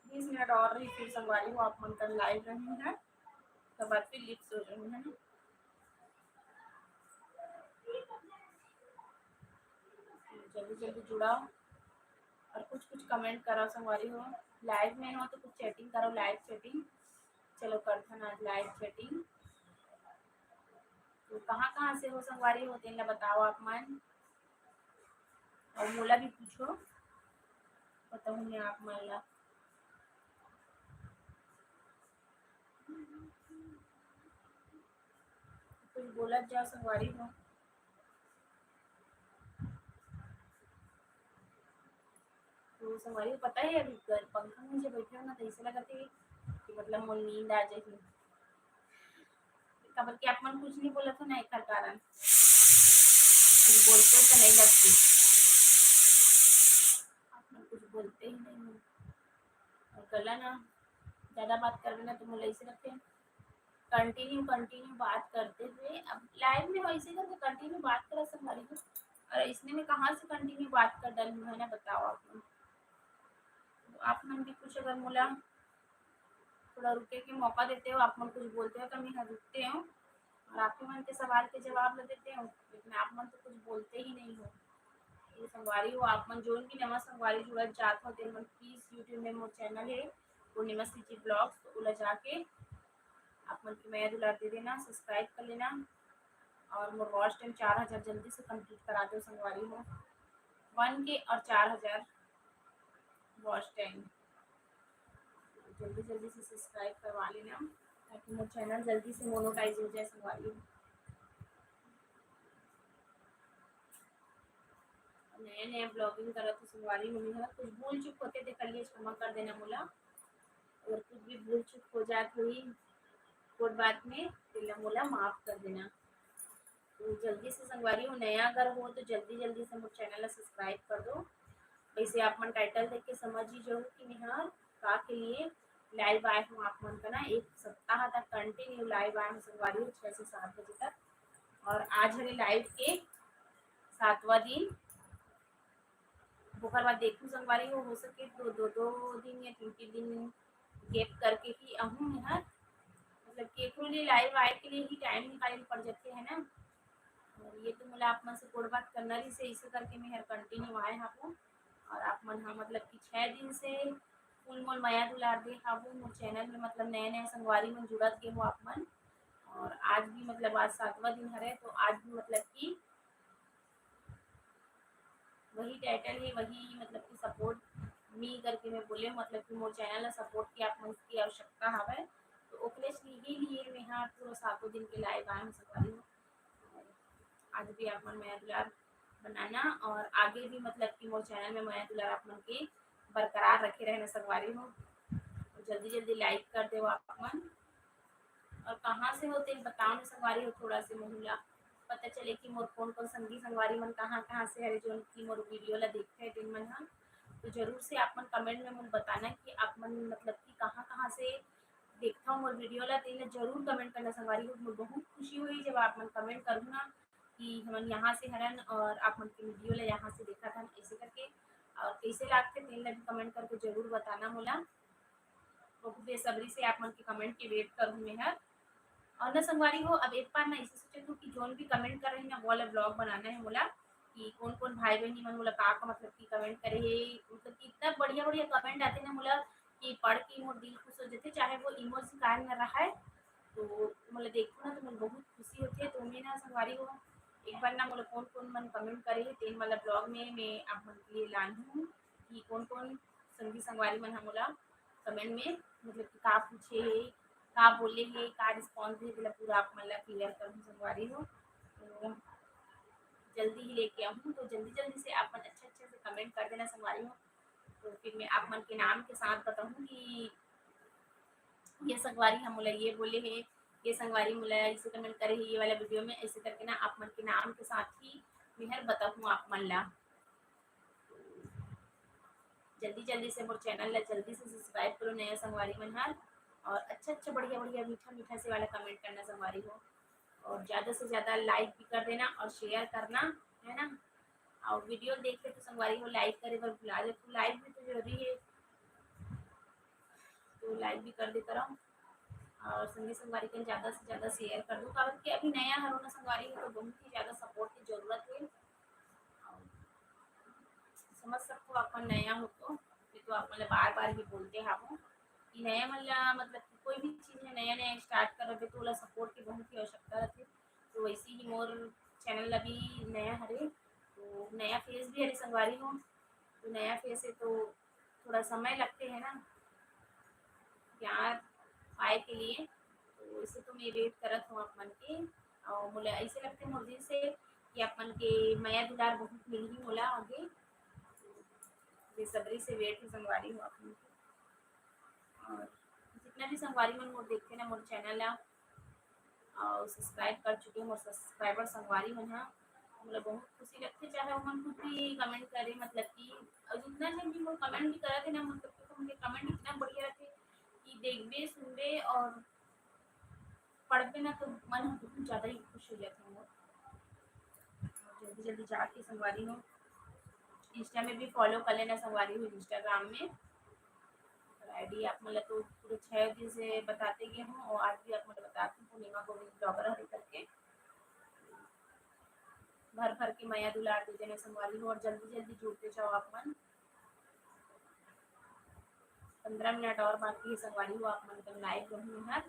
20 मिनट और रही फिर संगवारी हो आप मन कर लाइव रही है तो बाद फिर लिप्स हो रही है ना जल्दी जल्दी जुड़ाओ और कुछ कुछ कमेंट करो संगवारी हो लाइव में हो तो कुछ चैटिंग करो लाइव चैटिंग चलो करथन आज लाइव चैटिंग तो कहाँ से हो संगवारी हो तेन बताओ आप मन और मोला भी पूछो बताऊँ मैं आप मन ला कुछ बोला जाओ संगवारी हो तो संगवारी को पता है अभी पंखा नीचे बैठे हो ना तो ऐसे लगा कि मतलब मोर नींद आ जाएगी खबर कि आप मन कुछ नहीं बोला था ना एक कारण फिर बोलते तो नहीं लगती आप मन कुछ बोलते ही नहीं हो और गला ना ज़्यादा बात कर देना तो मुझे ऐसे रखते कंटिन्यू कंटिन्यू बात करते हुए अब लाइव में वैसे करके कंटिन्यू बात करा संभाली को और इसमें मैं कहाँ से कंटिन्यू बात कर डाली है ना बताओ आप मन तो आप मन भी कुछ अगर मोला थोड़ा रुके के मौका देते हो आप मन कुछ बोलते हो तो मैं रुकते हो और आपके मन के सवाल के जवाब ले देते हो लेकिन आप मन तो कुछ बोलते ही नहीं हो। ये संगवारी हो आप मन जोन भी नवा संगवारी जुड़ा जात हो तेन मन प्लीज यूट्यूब में मोर चैनल है पूर्णिमा सीजी ब्लॉग्स तो उला जाके आप मन की मैं दुलार दे देना सब्सक्राइब कर लेना और मोर वॉच टाइम 4000 जल्दी से कंप्लीट करा दो संगवारी हो 1 के और 4000 वॉच टाइम जल्दी जल्दी से सब्सक्राइब करवा लेना ताकि मोर चैनल जल्दी से मोनेटाइज हो जाए संगवारी हो। नया नया ब्लॉगिंग करा तो संगवारी मम्मी है कुछ भूल चुक होते थे कल क्षमा कर देना मोला और कुछ भी भूल चुक हो जात हुई कोई बात में तो मोला माफ कर देना। तो जल्दी से संगवारी हो नया अगर हो तो जल्दी जल्दी से मोर चैनल सब्सक्राइब कर दो। वैसे आप मन टाइटल देख के समझ ही जाओ कि मैं का के लिए लाइव आए हूँ आप मन का ना एक सप्ताह तक कंटिन्यू लाइव आए हूँ संगवारी हो 6 से 7 बजे तक और आज हरे लाइव के 7वां दिन ओकर बाद देखूँ संगवारी हो सके तो 2 दिन या 3 दिन गैप करके ही आहूँ मेहर मतलब केकरो लिए लाइव आए के लिए ही टाइम निकाले पड़ जाते है ना। और ये तो मोला आप मन से गोड़ बात करना रही से इसे करके मेहर कंटिन्यू आए हाबू और आप मन हाँ मतलब कि 6 दिन से फुल मोल माया दुलार दे हाबू मोर चैनल में मतलब नया नया संगवारी मन जुड़त गे हो आप मन। और आज भी मतलब आज 7वां दिन हरे तो आज भी मतलब कि वही टाइटल है वही मतलब कि सपोर्ट मी करके मैं बोले मतलब कि मोर चैनल ला सपोर्ट की आप मन की आवश्यकता हवे तो ओकरे लिए मैं हाँ पूरा 7 दिन के लाइव आए संगवारी हूँ। आज भी आप मन माया दुलार बनाना और आगे भी मतलब कि मोर चैनल में माया दुलार आप मन के बरकरार रखे रहना संगवारी हो। तो जल्दी जल्दी लाइक कर दो आप मन और कहाँ से हो तेल बताओ ना संगवारी हो थोड़ा से मोहला पता चले कि मोर कौन कौन संगी संगवारी मन कहाँ कहाँ से हरे जो की मोर वीडियो ला देखते हैं दिन मन हाँ तो जरूर से आप मन कमेंट में मुझे बताना कि आप मन मतलब कि कहाँ कहाँ से देखता हूँ मोर वीडियो ला तेल जरूर कमेंट करना संगवारी हो मुझे बहुत खुशी हुई जब आप मन कमेंट करूँ ना कि हम यहाँ से हरन और आप मन के वीडियो ला यहाँ से देखा था ऐसे करके और कैसे लागते तेल ला भी कमेंट करके जरूर बताना मोला बहुत बेसब्री से आप मन के कमेंट के वेट करूँ मैं हर और ना संगवारी हो अब एक बार ना ऐसे सोचे तू कि जोन भी कमेंट कर रही ना वो वाला ब्लॉग बनाना है मोला कि कौन कौन भाई बहनी मन मोला का मतलब कि कमेंट करे हे मतलब कि इतना बढ़िया बढ़िया कमेंट आते ना मोला कि पढ़ के मोर दिल खुश हो जाते चाहे वो इमोजी का न रहा है तो मोला देखो ना तो मोला बहुत खुशी होती है तो मैं ना संगवारी हो एक बार ना मोला कौन कौन मन कमेंट करे हे तेन वाला ब्लॉग में मैं आप मन के लिए लाई हूँ कि कौन कौन संगी संगवारी मन ह मोला कमेंट में मतलब कि का पूछे हे का बोले हे का रिस्पॉन्स दे तेला पूरा आप मन ला क्लियर करूँ संगवारी हो। तो जल्दी ही लेके आऊँ तो जल्दी जल्दी से आप मन अच्छे अच्छे से कमेंट कर देना संगवारी हो तो फिर मैं आप मन के नाम के साथ बताऊँ कि ये संगवारी हम मोला ये बोले हे ये संगवारी मोला ऐसे कमेंट करे हे ये वाला वीडियो में ऐसे करके ना आप मन के नाम के साथ ही मेहर बताऊँ आप मन ला। जल्दी जल्दी से मोर चैनल ला जल्दी से सब्सक्राइब करो नया संगवारी मन हर और अच्छा अच्छा बढ़िया बढ़िया मीठा मीठा से वाला कमेंट करना संगवारी हो और ज़्यादा से ज़्यादा लाइक भी कर देना और शेयर करना है ना। और वीडियो देख के तो संगवारी हो लाइक करे बर भुला जाए तो लाइक भी तो जरूरी है तो लाइक भी कर देता रहो और संगी संगवारी के ज़्यादा से ज़्यादा शेयर कर दो कारण कि अभी नया हरोना संगवारी हो तो बहुत ही ज़्यादा सपोर्ट की ज़रूरत है। समझ सकते हो अपन नया हो तो ये तो आप मतलब बार बार ही बोलते हैं हम कि नया मतलब कोई भी चीज़ है नया नया स्टार्ट करोगे तो ओला सपोर्ट की बहुत ही आवश्यकता रहती तो वैसे ही मोर चैनल अभी नया हरे तो नया फेस भी हरे संगवारी हो तो नया फेस है तो थोड़ा समय लगते हैं ना प्यार पाए के लिए तो इसे तो मैं वेट करत हूँ आप मन के और मोला ऐसे लगते मोर दिल से कि आप मन के माया दुलार बहुत मिलही मोला आगे बेसब्री से वेट ही संगवारी हूँ आप मन के और जितना भी संगवारी मन मोर देखते ना मोर चैनल ला और सब्सक्राइब कर चुके मोर सब्सक्राइबर संगवारी मन हा मोला बहुत खुशी लगती चाहे मन कुछ भी कमेंट करे मतलब कि और जितना जन भी मोर कमेंट भी करत है ना मतलब कि उनके कमेंट इतना बढ़िया रहते कि देखबे सुनबे और पढ़बे ना तो मन बहुत ज़्यादा ही खुश हो जाता है जल्दी जल्दी जाके संगवारी हो इंस्टा में भी फॉलो कर लेना संगवारी हो इंस्टाग्राम में आईडी आप मतलब तो पूरे 6 दिन से बताते गए हूँ और आज भी आप मतलब बताती हूँ पूर्णिमा गोविंद ब्लॉगर हरे करके भर भर के माया दुलार दे देना संगवारी हो और जल्दी जल्दी जुड़ते जाओ आप मन 15 मिनट और बाकी है संगवारी हो आप मन लाइव रहूँ हर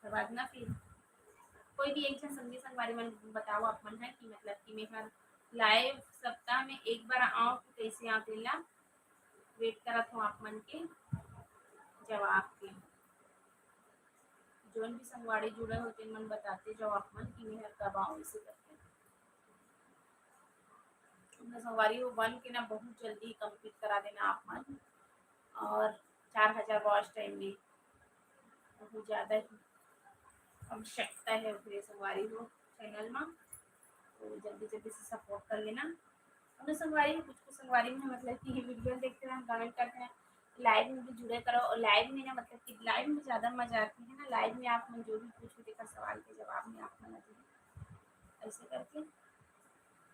बाद ना फिर कोई भी एक जन संगी संगवारी मन बताओ आप मन है कि मतलब कि मैं हर लाइव सप्ताह में एक बार आओ कि कैसे आओ तेला वेट करत हूँ आप मन के जवाब के जोन भी संगवारी जुड़े हो तेन मन बताते जाओ आप मन कि मैं कब आऊँ इसे करके संगवारी हो बन के ना बहुत जल्दी कंप्लीट करा देना आप मन और 4000 वॉच टाइम में बहुत ज़्यादा ही आवश्यकता है उतरे संगवारी हो चैनल में तो जल्दी जल्दी से सपोर्ट कर लेना और संगवारी कुछ कुछ संगवारी में मतलब कि वीडियो देखते हैं कमेंट करते हैं लाइव में भी जुड़े करो और लाइव में ना मतलब कि लाइव में ज़्यादा मजा आती है ना लाइव में आप मन जो भी पूछो देखा सवाल के जवाब में आप मन ऐसे करके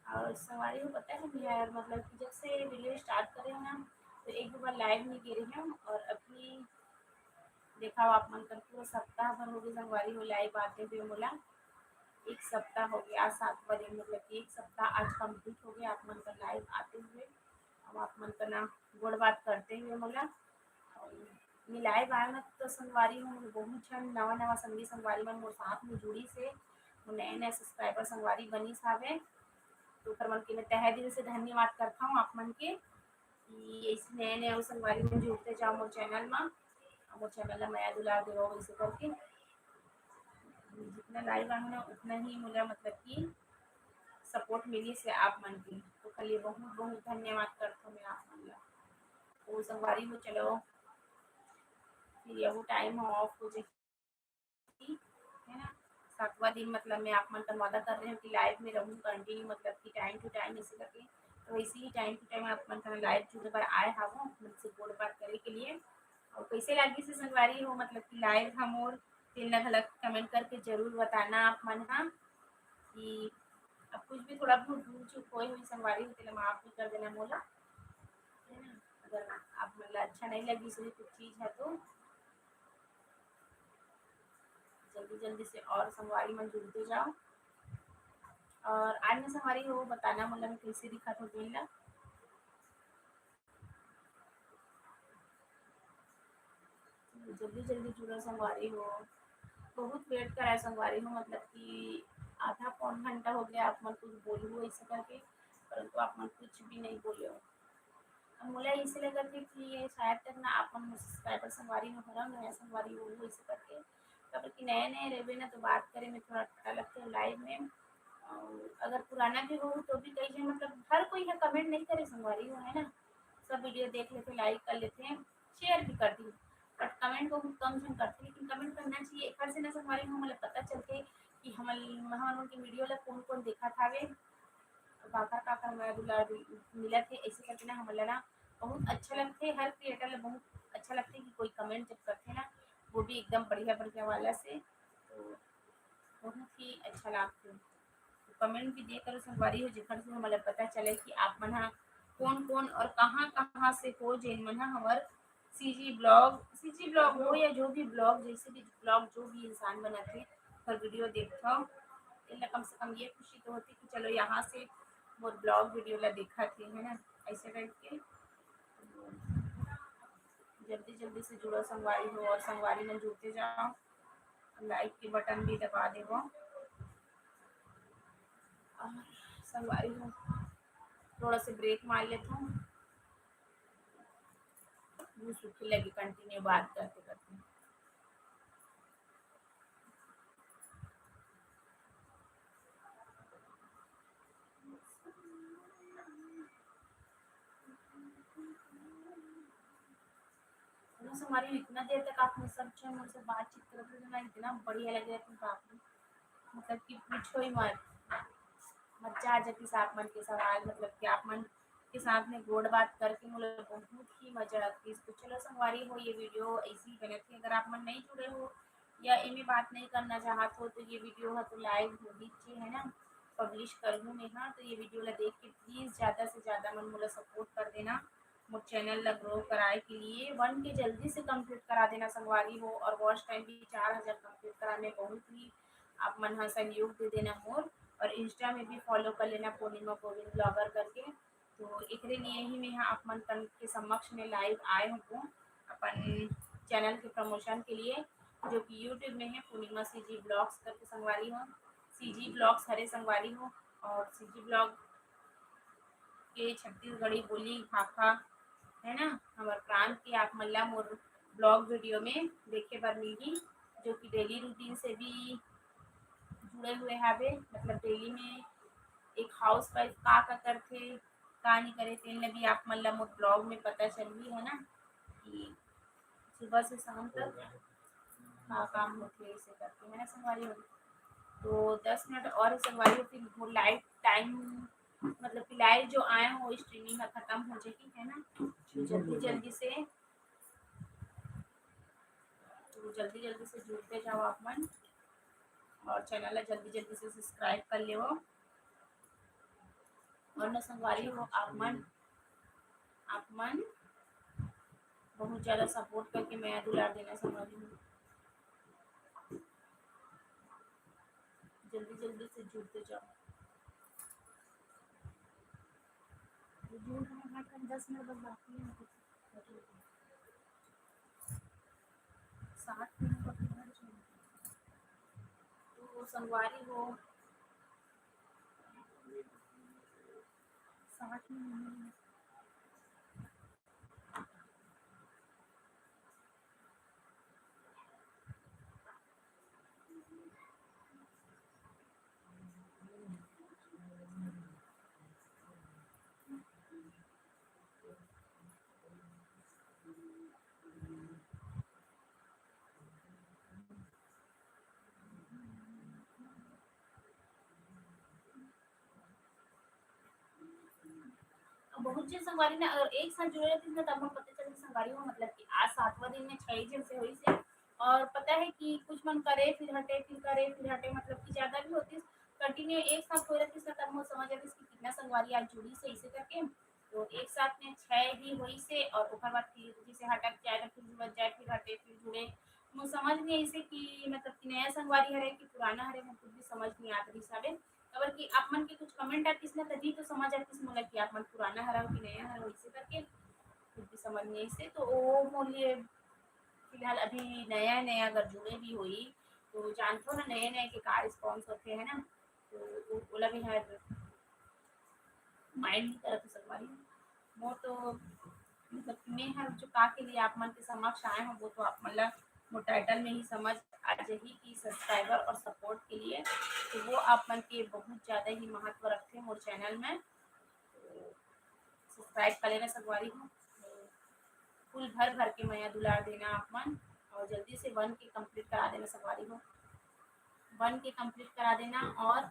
और संगवारी को पता है भी यार, मतलब कि जब से वीडियो स्टार्ट करे हैं ना, तो एक भी बार लाइव नहीं गिरे हैं। और अभी देखा हो आप मन कर पूरा सप्ताह भर हो गए संगवारी हो लाइव आते हुए मोला। एक सप्ताह हो गया, आज 7वां दिन, मतलब कि एक सप्ताह आज कंप्लीट हो गया आप मन का लाइव आते हुए। अब आप मन का ना गोड़ बात करते हुए मोला मैं लाइव आए ना, तो संगवारी हो बहुत छन नवा नवा संगी संगवारी मन मोर साथ में जुड़ी से नए नए सब्सक्राइबर संगवारी बनिस हावे। तो ओकर मन के मैं तहे दिल से धन्यवाद करता हूँ आप मन के कि ऐसे नए नए अउ संगवारी मन जुड़ते जाओ मोर चैनल में। मोर चैनल ला माया दुलार देवो वैसे करके जितना लाइव आऊँ ना उतना ही मुझे मतलब कि सपोर्ट मिली से आप मन की। तो खाली बहुत बहुत धन्यवाद करता हूँ मैं आप मन ला। तो संगवारी में चलो फिर अब टाइम ऑफ हो जाएगी, है ना। 7वां दिन मतलब मैं आप मन का वादा कर रही हूँ कि लाइव में रहूँ कंटिन्यू, मतलब कि टाइम टू टाइम ऐसे करके। तो वैसे ही टाइम टू टाइम आप मन का लाइव जुड़े पर आए हावो मुझसे गोड़ बात करे के लिए। और कैसे लगी से संगवारी हो मतलब कि लाइव हम और तिल न घलक कमेंट करके जरूर बताना आप मन हाँ कि अब कुछ भी थोड़ा बहुत भूल चूक होई हुई संगवारी हो तो माफ भी कर देना मोला, है ना। अगर आप मतलब अच्छा नहीं लगी सही कुछ चीज़ है तो जल्दी जल्दी से और संगवारी में जुड़ते जाओ। और आज में संगवारी हो बताना मतलब कैसे दिखा तो बेला जल्दी जल्दी जुड़ो संगवारी हो। बहुत वेट करा है संगवारी हो, मतलब कि आधा पौन घंटा हो गया आप मन कुछ बोली हो ऐसे करके, परंतु आप मन कुछ भी नहीं बोले हो। अब मोला ऐसे लगा थे कि ये शायद तक ना आप मन सब्सक्राइबर संगवारी में हो नया संगवारी हो ऐसे करके। तब कि नए नए रहे ना तो बात करे में थोड़ा अच्छा लगता है लाइव में। और अगर पुराना भी हो तो भी कई जन मतलब हर कोई है कमेंट नहीं करे संगवारी हो, है ना। सब वीडियो देख लेते लाइक कर लेते हैं शेयर भी करती हूँ, बट कमेंट को कम जन करते लेकिन कमेंट करना चाहिए एक से ना संगवारी हो मतलब पता चलते कि हम उनकी वीडियो ला कौन कौन देखा था वे काका काका मैं दुलार मिला थे ऐसे करके ना हमला ना बहुत अच्छा लगते है। हर क्रिएटर ला बहुत अच्छा लगता है कि कोई कमेंट जब करते ना वो भी एकदम बढ़िया बढ़िया वाला से, तो बहुत ही अच्छा लगता है। तो कमेंट भी देकर संगवारी हो जेखर से हमला पता चले कि आप मन हा कौन कौन और कहाँ कहाँ से हो जेन मन हा हमर सीजी ब्लॉग हो या जो भी ब्लॉग जैसे भी ब्लॉग जो भी इंसान बनाते हर वीडियो देखता हूँ। कम से कम ये खुशी तो होती कि चलो यहाँ से वो ब्लॉग वीडियो ला देखा थे, है ना। ऐसे करके जल्दी जल्दी से जुड़ो संगवारी हो और संगवारी में जुड़ते जाओ। लाइक के बटन भी दबा देवो और संगवारी हो थोड़ा सा ब्रेक मार लेता हूँ, मुँह सूखी लगी कंटिन्यू बात करते करते। बस हमारी इतना देर तक आपने सब जो मुझसे बातचीत करते थे ना इतना बढ़िया लग रहा था आपने, मतलब कि पूछो ही मत। मजा आ जाती साथ मन के सवाल, मतलब कि आप मन के साथ में गोड़ बात करके मुझे बहुत ही मजा आती है। तो चलो संगवारी हो ये वीडियो ऐसी ही बने थी। अगर आप मन नहीं जुड़े हो या इनमें बात नहीं करना चाहते हो तो ये वीडियो है तो लाइव हो दीजिए, है ना। पब्लिश कर दूँ मैं हाँ, तो ये वीडियो ला देख के प्लीज़ ज़्यादा से ज़्यादा मन मुझे सपोर्ट कर देना मोर चैनल ला ग्रो कराए के लिए। 1 के जल्दी से कंप्लीट करा देना संगवारी हो और वॉच टाइम भी 4000 कंप्लीट कराने बहुत ही आप मन हा सहयोग दे देना मोर। और इंस्टा में भी फॉलो कर लेना पूर्णिमा गोविंद ब्लॉगर करके। तो एकरे लिए ही मैं यहाँ आप मन तन के समक्ष में लाइव आए हूँ अपन चैनल के प्रमोशन के लिए, जो कि यूट्यूब में है पूर्णिमा सीजी ब्लॉग्स करके संगवारी हो। सीजी ब्लॉग्स हरे संगवारी हो और सीजी ब्लॉग के छत्तीसगढ़ी बोली भाखा, है ना, हमारे प्रांत की आप मल्ला मोर ब्लॉग वीडियो में देखे बर मिली, जो कि डेली रूटीन से भी जुड़े हुए हावे। मतलब डेली में एक हाउस वाइफ का करथे का नहीं करे तेन भी आप मतलब मोर ब्लॉग में पता चल ही है ना कि सुबह से शाम तक का काम होते ऐसे करके, है ना संगवारी हो। तो 10 मिनट और संगवारी हो फिर वो लाइव टाइम मतलब कि लाइव जो आए हो स्ट्रीमिंग खत्म हो जाएगी, है ना। तो जल्दी जल्दी से जुड़ते जाओ आप मन और चैनल जल्दी जल्दी से सब्सक्राइब कर ले। और न संगवारी हो आप मन बहुत ज़्यादा सपोर्ट करके मैं दुलार देना संगवारी हो। जल्दी जल्दी से जुड़ते जाओ। 10 मिनट बस बाकी है। 7 मिनट तो संगवारी हो 7 मिनट। बहुत चीज संगवारी ने अगर एक साथ जुड़े रहती ना तब हम पता चले संगवारी हो मतलब कि आज 7वां दिन में 6 जन से हुई से। और पता है कि कुछ मन करे फिर हटे फिर करे फिर हटे मतलब कि ज्यादा भी होती कंटिन्यू एक साथ हो रहती तब हम समझ जाती कि कितना संगवारी आज जुड़ी से इसे करके। तो एक साथ में 6 ही हुई से और ओकर बाद फिर जैसे हटक जाए फिर बच जाए फिर हटे फिर जुड़े मुझे समझ नहीं ऐसे कि मतलब कि नया संगवारी हरे कि पुराना हरे हम कुछ भी समझ नहीं आता हिसाबे। अगर कि आप मन के कुछ कमेंट आतीस ना तभी तो समझ आतीस मोला कि आप मन पुराना हरा कि नया हरा वैसे करके कुछ भी समझ नहीं ऐसे तो वो मोले फिलहाल अभी नया नया अगर जुड़े भी हुई तो जानते हो ना नए नए के का रिस्पॉन्स होते हैं ना तो बोला भी है माइंड की तरफ संगवारी वो तो मतलब मैं हर जो का के लिए आप मन के समक्ष आए हो वो तो आप मतलब वो टाइटल में ही समझ आ जाएगी कि सब्सक्राइबर और सपोर्ट के लिए तो वो आप मन के बहुत ज़्यादा ही महत्व रखते हैं मोर चैनल में। तो सब्सक्राइब कर लेना संगवारी हो फुल भर भर के मैया दुलार देना आप मन और जल्दी से 1 के कंप्लीट करा देना संगवारी हो 1 के कंप्लीट करा देना और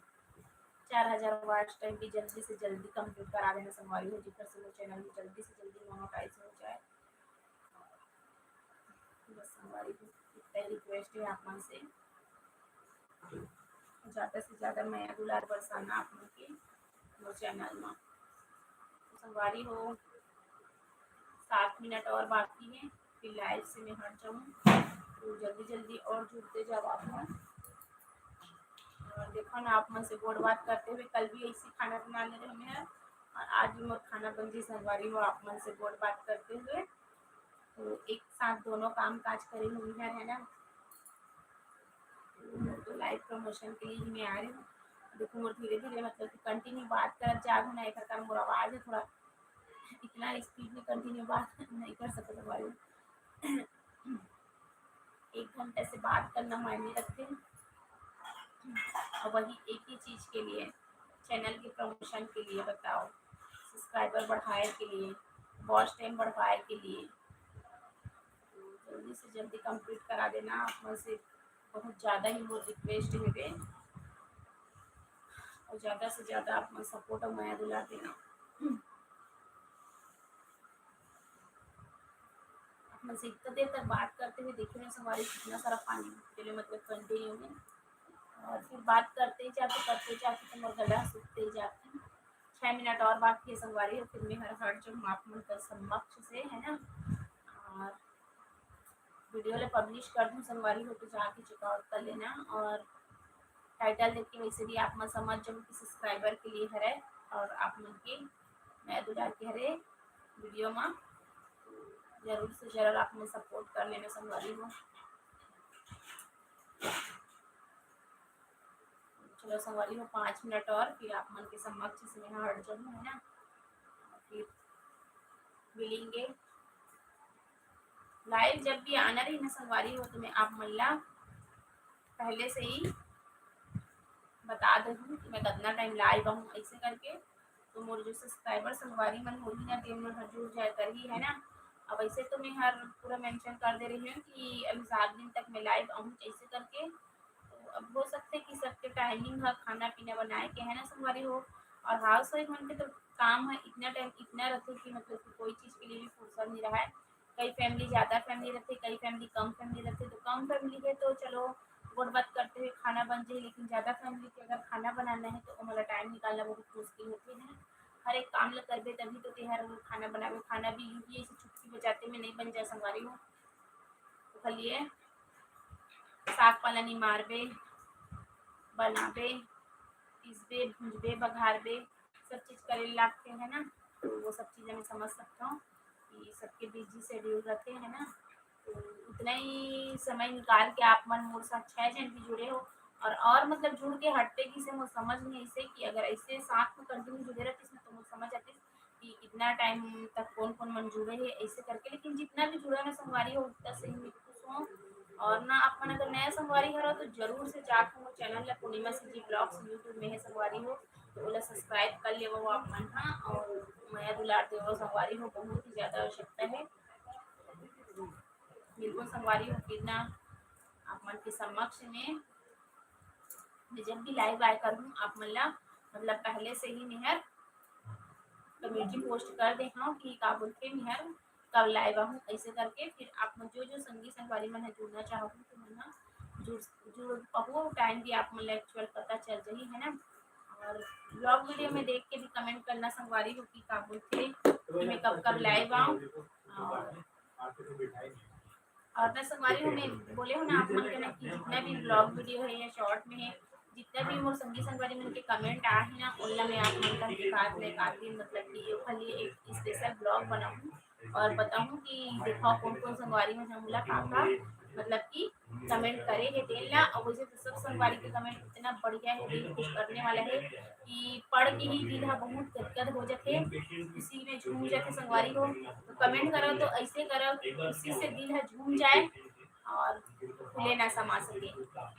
4000 वॉच टाइम भी जल्दी से जल्दी कंप्लीट करा देना संगवारी हो जिधर से वो चैनल भी जल्दी से जल्दी मोनेटाइज हो जाए। बस संगवारी हो इतना रिक्वेस्ट है आप मन से ज़्यादा से ज़्यादा मैं दुलार बरसाना आप मन के वो चैनल में। संगवारी हो 7 मिनट और बाकी है फिर लाइव से मैं हट जाऊँ तो जल्दी जल्दी और जुड़ते जाओ आप लोग। और देखो ना आप मन से गोड़ बात करते हुए कल भी ऐसी खाना बना ले रहे हैं और आज भी मोर खाना बन जी संगवारी हो आप मन से गोड़ बात करते हुए तो एक साथ दोनों काम काज करे हुई है ना। तो लाइव प्रमोशन के लिए ही मैं आ रही हूँ देखो मोर धीरे धीरे मतलब कि कंटिन्यू बात कर जागू ना एक मोर आवाज़ है थोड़ा इतना स्पीड में कंटिन्यू बात नहीं कर सकते हमारे 1 घंटे से बात करना मायने रखते हैं और वही एक ही चीज़ के लिए चैनल के प्रमोशन के लिए बताओ सब्सक्राइबर बढ़ाए के लिए वॉच टाइम बढ़वाए के लिए तो जल्दी से जल्दी कंप्लीट करा देना आप में से बहुत ज़्यादा ही वो रिक्वेस्ट है और ज़्यादा से ज़्यादा आप में सपोर्ट और माया दुला देना। अपन से इतना देर तक बात करते हुए देखे ना हमारी कितना सारा पानी पीने मतलब कंटिन्यू में और फिर बात करते जाते तो मोर गला सूखते जाते 6 मिनट और बाकी है संगवारी फिर मैं हर हट जो आप मन कर समक्ष से है ना और वीडियो ले पब्लिश कर दूँ संगवारी हो तो जाके चेकआउट कर लेना और टाइटल देख के वैसे भी आप मन समझ जाओ कि सब्सक्राइबर के लिए हरे और आप मन के मैं दुलार के हरे वीडियो में जरूर से जरूर आप में सपोर्ट कर लेना संगवारी हो। चलो संगवारी हो 5 मिनट और फिर आप मन के समक्ष से मैं हट जाऊँ है ना फिर मिलेंगे लाइव जब भी आना रही ना संगवारी हो तो मैं आप महिला पहले से ही बता दूँ कि मैं कितना टाइम लाइव आऊँ ऐसे करके तो मोर जो सब्सक्राइबर संगवारी मन होगी ना दिन में जुड़ जाए कर ही है ना। अब ऐसे तो मैं हर पूरा मेंशन कर दे रही हूँ कि अभी 7 दिन तक मैं लाइव आऊँ ऐसे करके तो अब हो सकते कि सबके टाइमिंग है खाना पीना बनाए के है ना संगवारी हो और हाउस वाइफ मन के तो काम है इतना टाइम इतना रहते कि मतलब कि कोई चीज़ के लिए भी फुर्सत नहीं रहा है। कई फैमिली ज़्यादा फैमिली रहती कई फैमिली कम फैमिली रहती तो कम फैमिली है तो चलो गुड़ बात करते हुए खाना बन जाए लेकिन ज़्यादा फैमिली के अगर खाना बनाना है तो हमारा टाइम निकालना बहुत मुश्किल होती है हर एक काम ला करबे तभी तो तेहर खाना बनावे। खाना भी यूं ही ऐसे चुटकी बजाते में नहीं बन जाए संगवारी हो। तो खलिए साग पालनी मारबे, बनाबे, पीसबे, भूंजबे, बघारबे, सब चीज़ करे लागते है ना। तो वो सब चीज़ें मैं समझ सकता हूँ कि सबके बिजी शेड्यूल रहते हैं ना। तो उतना ही समय निकाल के आप मन मोर साथ 6 जन भी जुड़े हो और मतलब जुड़ के हटते किसे मोर समझ नहीं ऐसे कि अगर ऐसे साथ में कंटिन्यू जुड़े रहते ना तो मोर समझ आती कि कितना टाइम तक कौन कौन मन जुड़े है ऐसे करके। लेकिन जितना भी जुड़ा ना संगवारी हो उतना सही मैं खुश हूँ। और ना आप मन अगर नया संगवारी हो तो जरूर से जाकर वो चैनल ला पूर्णिमा सिंह ब्लॉग्स यूट्यूब में है संगवारी हो तो ओला सब्सक्राइब कर लेवो आप मन हाँ। और माया दुलार देवो संगवारी हो बहुत ही ज़्यादा आवश्यकता है। बिल्कुल संगवारी हो फिर ना आप मन के समक्ष में मैं जब भी लाइव आया करूँ आप मन ला मतलब पहले से ही मेहर कम्युनिटी पोस्ट कर दे हाँ कि का बोलते मेहर कब लाइव आऊँ ऐसे करके। फिर आप मन जो संगी संगवारी मन है जुड़ना चाहो तो मन हाँ जुड़ जुड़ पाओ टाइम भी आप मन ला एक्चुअल पता चल जाही है ना। और ब्लॉग वीडियो में देख के भी कमेंट करना संगवारी हो कि का बोलते कि मैं कब कब लाइव आऊँ। और मैं संगवारी हूँ मैं बोले हो ना आप मन के ना कि जितना भी ब्लॉग वीडियो है या शॉर्ट में है जितना भी मोर संगी संगवारी मन के कमेंट आ है ना उनला मैं आप मन का दिखात ले काती मतलब कि ये खाली एक स्पेशल ब्लॉग बनाऊँ और बताऊँ कि देखो कौन कौन संगवारी में हमला का मतलब कि कमेंट करे है तेला। और वैसे तो सब संगवारी के कमेंट इतना बढ़िया है दिल खुश करने वाला है कि पढ़ के ही दिल बहुत गदगद हो जाते खुशी में झूम जाते संगवारी हो। तो कमेंट करो तो ऐसे करो कि खुशी से दिल है झूम जाए और खुले ना समा सके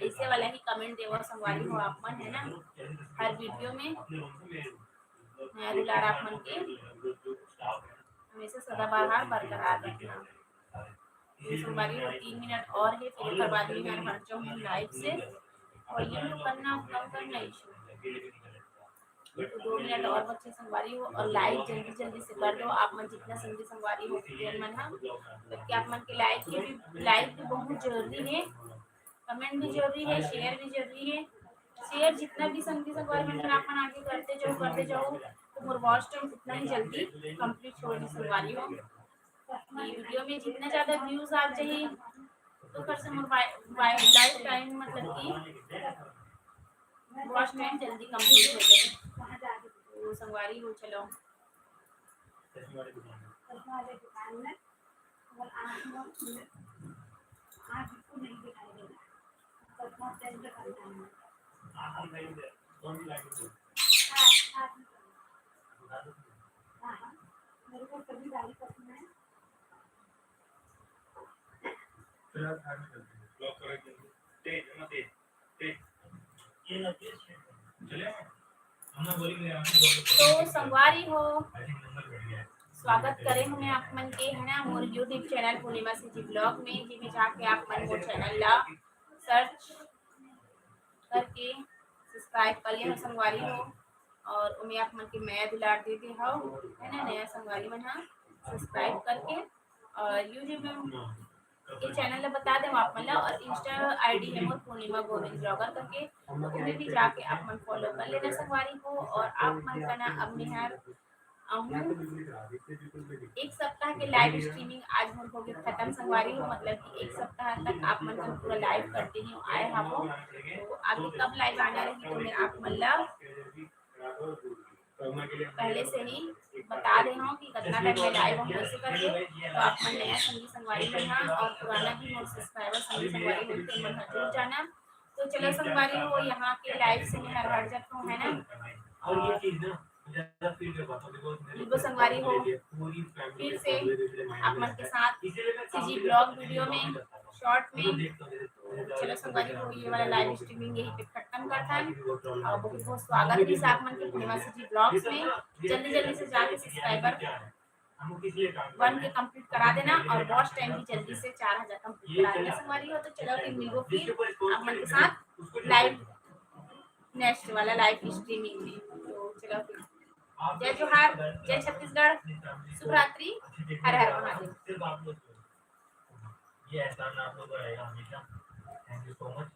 ऐसे वाला ही कमेंट देवो संगवारी हो आप मन है ना। हर वीडियो में नया दुलार आप मन के हमेशा सदाबहार बरकरार रखना। संगवारी हो 3 मिनट और है फिर उसके बाद में मैं हट जाऊँ लाइव से और ये तो करना कम करना इशू तो 2 मिनट और बच्चे संगवारी हो और लाइक जल्दी जल्दी से कर दो आप मन जितना संगी संगवारी हो प्रियन मन हाँ क्योंकि आप मन के लाइक भी बहुत जरूरी है। कमेंट भी जरूरी है, शेयर भी जरूरी है। शेयर जितना भी संगी संगवारी मन आप मन आगे करते जाओ तो मोर वॉच टाइम उतना ही जल्दी कंप्लीट होगी संगवारी हो। ये वीडियो में जितना ज़्यादा व्यूज आ जाए तो फिर से मोर लाइफ टाइम मतलब कि वॉच टाइम जल्दी कंप्लीट हो जाए। तो संगवारी हो चलो तो संगवारी हो स्वागत करें हमें आप मन के है ना मोर यूट्यूब चैनल पूर्णिमा सिंह ब्लॉग में जिसमें जाके आप मन मोर चैनल ला सर्च करके सब्सक्राइब कर ले संगवारी हो और उन्हें आप मन के नया दुलार दे दे हो है ना नया संगवारी मन हाँ सब्सक्राइब करके। और यूट्यूब में ये चैनल ला बता दें आप मन ला और इंस्टा आईडी है मोर पूर्णिमा गोविंद ब्लॉगर करके तो उन्हें भी जाके आप मन फॉलो कर लेना संगवारी को। और आप मन का ना अब निहार एक सप्ताह के लाइव स्ट्रीमिंग आज हम हो गए खत्म संगवारी हो मतलब कि एक सप्ताह तक आप मन का पूरा लाइव कंटिन्यू आए हम तो आगे कब लाइव आना रही तो मैं आप मन ला पहले से ही बता दे हूँ कि कितना टाइम में लाइव हूँ कैसे करके। तो आप मन नया संगी संगवारी में हाँ और पुराना भी मोर सब्सक्राइबर संगी संगवारी हो तो मन जुड़ जाना। तो चलो संगवारी हो यहाँ के लाइव से मैं हट जाता हूँ है ना। और बिल्कुल संगवारी हो फिर से आप मन के साथ सीजी ब्लॉग वीडियो में शॉर्ट में। तो चलो संगवारी हो ये वाला लाइव स्ट्रीमिंग यही पे खत्म करता है और बहुत बहुत स्वागत भी आप मन के पूर्णिमा सीजी ब्लॉग्स में। जल्दी जल्दी से जाके सब्सक्राइबर 1 के कंप्लीट करा देना और वॉच टाइम भी जल्दी से 4000 कंप्लीट करा देना संगवारी हो। तो चलो फिर मिलो फिर आप मन के साथ लाइव नेक्स्ट वाला लाइव स्ट्रीमिंग में। तो चलो फिर जय जोहार जय छत्तीसगढ़ शुभ रात्रि हर हर महादेव। ये एहसान आप लोगों का रहेगा हमेशा। Thank you so much.